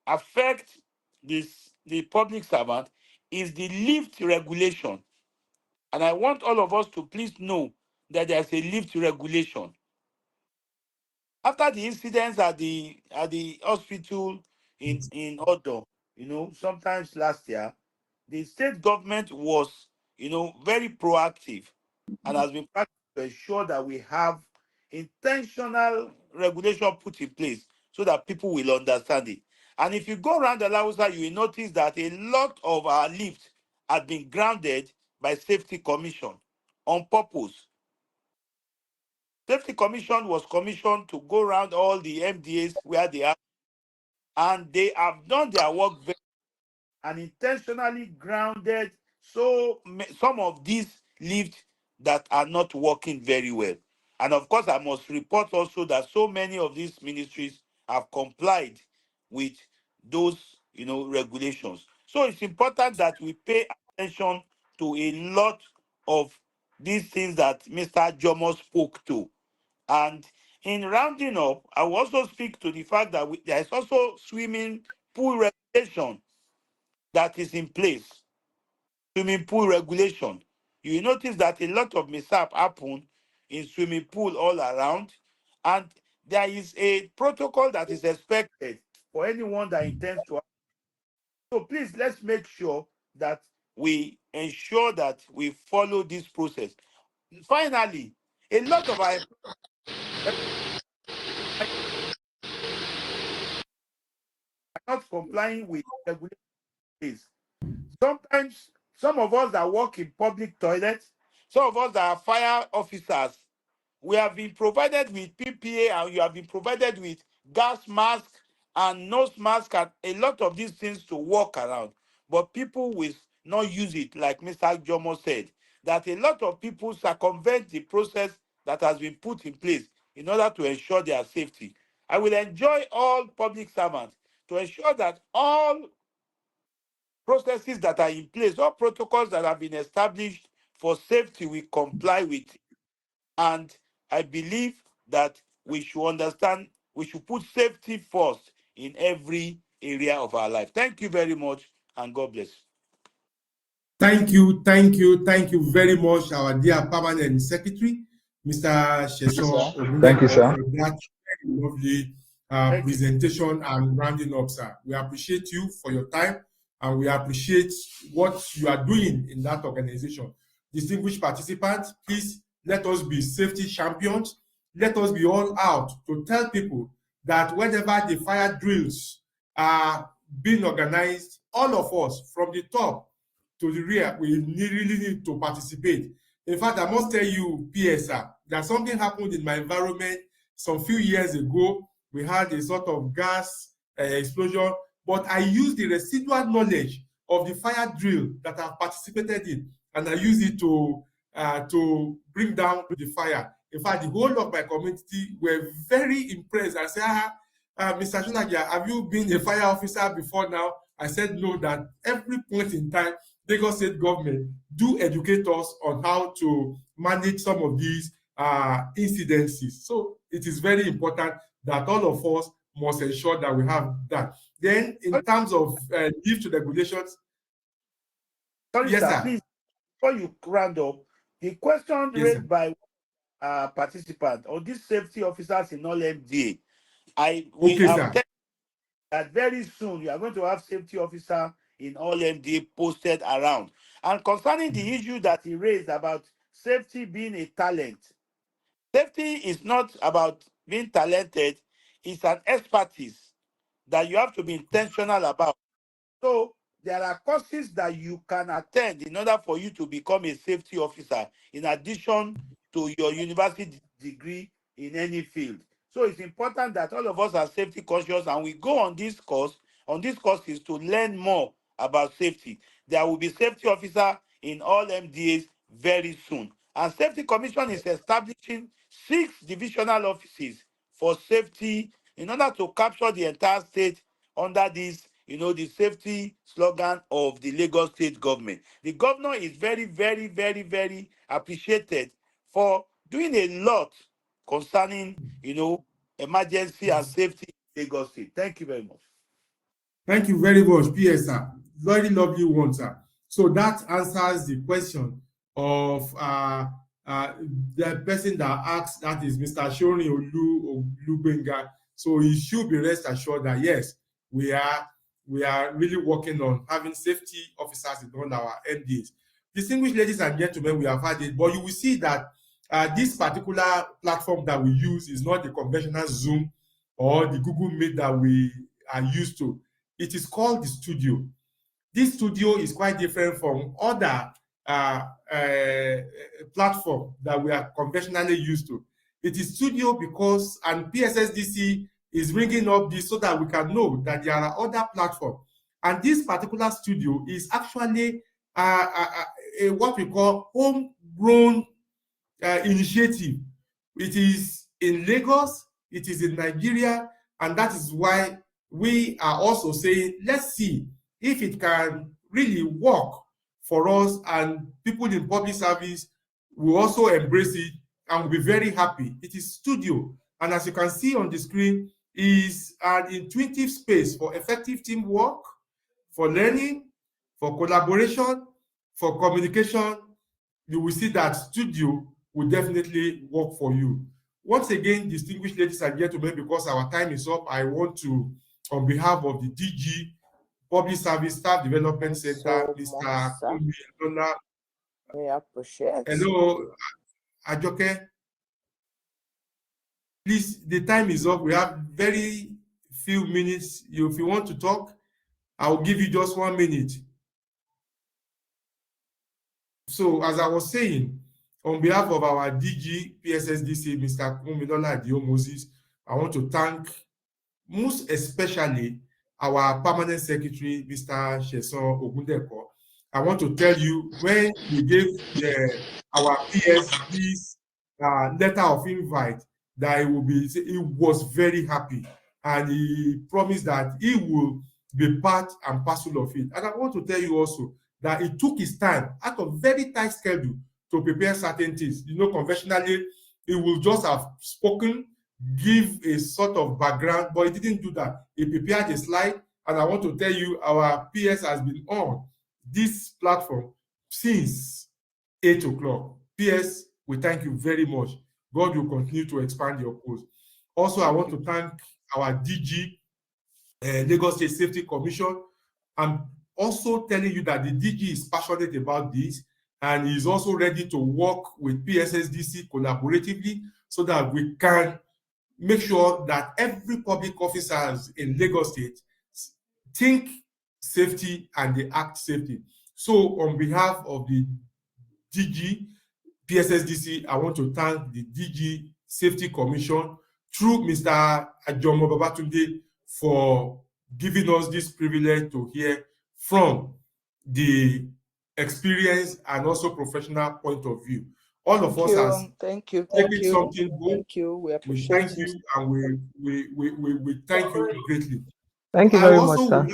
affect the public servant is the lift regulation. And I want all of us to please know that there's a lift regulation. After the incidents at the hospital in Odo, sometimes last year, the state government was, very proactive and has been practiced to ensure that we have intentional regulation put in place so that people will understand it. And if you go around the Lausa, you will notice that a lot of our lifts have been grounded by Safety Commission on purpose. Safety Commission was commissioned to go around all the MDAs where they are, and they have done their work very and intentionally grounded some of these lifts that are not working very well. And of course, I must report also that so many of these ministries have complied with those, regulations. So it's important that we pay attention to a lot of these things that Mr. Jomo spoke to. And in rounding up, I will also speak to the fact that there is also swimming pool regulation that is in place. Swimming pool regulation. You will notice that a lot of mishap happen in swimming pool all around, and there is a protocol that is expected for anyone that intends to. So please, let's make sure that we ensure that we follow this process. Finally, a lot of our are not complying with regulations. Sometimes some of us that work in public toilets, some of us that are fire officers, we have been provided with PPA and you have been provided with gas mask and nose mask and a lot of these things to walk around. But people will not use it, like Mr. Jomo said, that a lot of people circumvent the process that has been put in place in order to ensure their safety. I will enjoy all public servants to ensure that all processes that are in place, all protocols that have been established for safety, we comply with. And I believe that we should understand, we should put safety first in every area of our life. Thank you very much, and God bless. Thank you very much, our dear permanent secretary, Mr. Sheson. Thank you, sir. For that very lovely presentation and rounding up, sir. We appreciate you for your time, and we appreciate what you are doing in that organization. Distinguished participants, please let us be safety champions. Let us be all out to tell people that whenever the fire drills are being organized, all of us from the top to the rear, we really need to participate. In fact, I must tell you, PSR, that something happened in my environment some few years ago. We had a sort of gas explosion, but I used the residual knowledge of the fire drill that I've participated in, and I used it to bring down the fire. In fact, the whole of my community were very impressed. I said, Mr. Shonagia, have you been a fire officer before now? I said no, that every point in time, Lagos State government do educate us on how to manage some of these incidences. So it is very important that all of us must ensure that we have that. Then in terms of lift to regulations. Sorry, yes, sir, sir. please, before you round up, the question Yes, raised sir. by participant or these safety officers in all MDA, we Okay, have sir. tested that very soon you are going to have safety officer in all MDA posted around. And concerning the issue that he raised about safety being a talent, safety is not about being talented, it's an expertise that you have to be intentional about. So there are courses that you can attend in order for you to become a safety officer, in addition to your university degree in any field. So it's important that all of us are safety conscious and we go on this course, on these courses, to learn more about safety. There will be safety officer in all MDAs very soon. And Safety Commission is establishing 6 divisional offices for safety in order to capture the entire state under this, the safety slogan of the Lagos State government. The governor is very, very, very, very appreciated for doing a lot concerning, emergency and safety in Lagos State. Thank you very much. Thank you very much, PSR. Very lovely one, sir. So that answers the question of the person that asked, that is Mr. Shoni Olubenga. So he should be rest assured that yes, we are really working on having safety officers in all our MDAs. Distinguished ladies and gentlemen, we have had it, but you will see that this particular platform that we use is not the conventional Zoom or the Google Meet that we are used to. It is called the studio. This studio is quite different from other platform that we are conventionally used to. It is studio because, and PSSDC is bringing up this so that we can know that there are other platforms. And this particular studio is actually what we call homegrown initiative. It is in Lagos, it is in Nigeria, and that is why we are also saying, let's see if it can really work for us, and people in public service will also embrace it and will be very happy. It is studio, and as you can see on the screen, is an intuitive space for effective teamwork, for learning, for collaboration, for communication. You will see that studio will definitely work for you. Once again, distinguished ladies and gentlemen, because our time is up, I want to, on behalf of the DG, Public Service Staff Development Center, Mr. Kumi Lola. We appreciate. Hello, Ajoke. Please, the time is up. We have very few minutes. If you want to talk, I will give you just 1 minute. So, as I was saying, on behalf of our DG, PSSDC, Mr. Kumi Lola Adio Moses, I want to thank most especially our permanent secretary, Mr. Sheson Ogundeko. I want to tell you, when we gave our PS this letter of invite, that he was very happy, and he promised that he will be part and parcel of it. And I want to tell you also that he took his time out of very tight schedule to prepare certain things. Conventionally, he will just have spoken, give a sort of background, but he didn't do that. He prepared a slide, and I want to tell you, our PS has been on this platform since 8 o'clock. PS, we thank you very much. God will continue to expand your post. Also, I want to thank our DG, Lagos State Safety Commission. I'm also telling you that the DG is passionate about this, and he is also ready to work with PSSDC collaboratively so that we can make sure that every public officers in Lagos State think safety and they act safety. So on behalf of the DG, PSSDC, I want to thank the DG Safety Commission through Mr. Ajomo Babatunde for giving us this privilege to hear from the experience and also professional point of view. All of us as Thank you. taking something home. Thank you. We We appreciate thank you and we thank you greatly. Thank you I very much, also sir.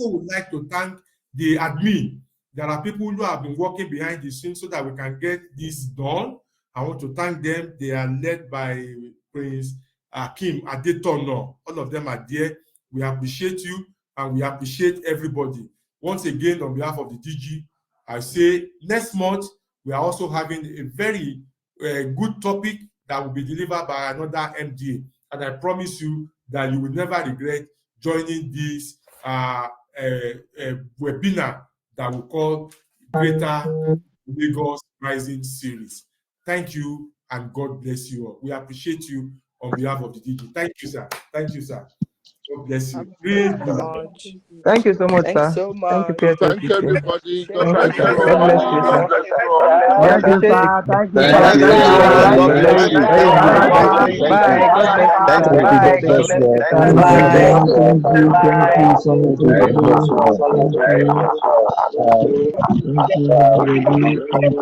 would like to thank the admin. There are people who have been working behind the scenes so that we can get this done. I want to thank them. They are led by Prince Kim Adetono. All of them are there. We appreciate you and we appreciate everybody. Once again, on behalf of the DG, I say next month we are also having a very good topic that will be delivered by another MDA. And I promise you that you will never regret joining this webinar that we call Greater Lagos Rising Series. Thank you and God bless you all. We appreciate you on behalf of the DG. Thank you, sir. Thank you, sir. God bless you. Praise God. Thank you so much, Thanks sir. so Thank you, much. Thank PSSDC. everybody. God Thank you, bless sir. you God bless all. you, sir. We Thank you, appreciate sir. it. Thank you, Thank sir. you. Thank you, God sir. bless you. Thank you, Thank sir. you. Thank you, Thank Bye. you. God bless you, Thank sir. you. Bye. God bless you. Thank you, thank you so much, Very everybody. much. Thank you. Thank you, everybody. Thank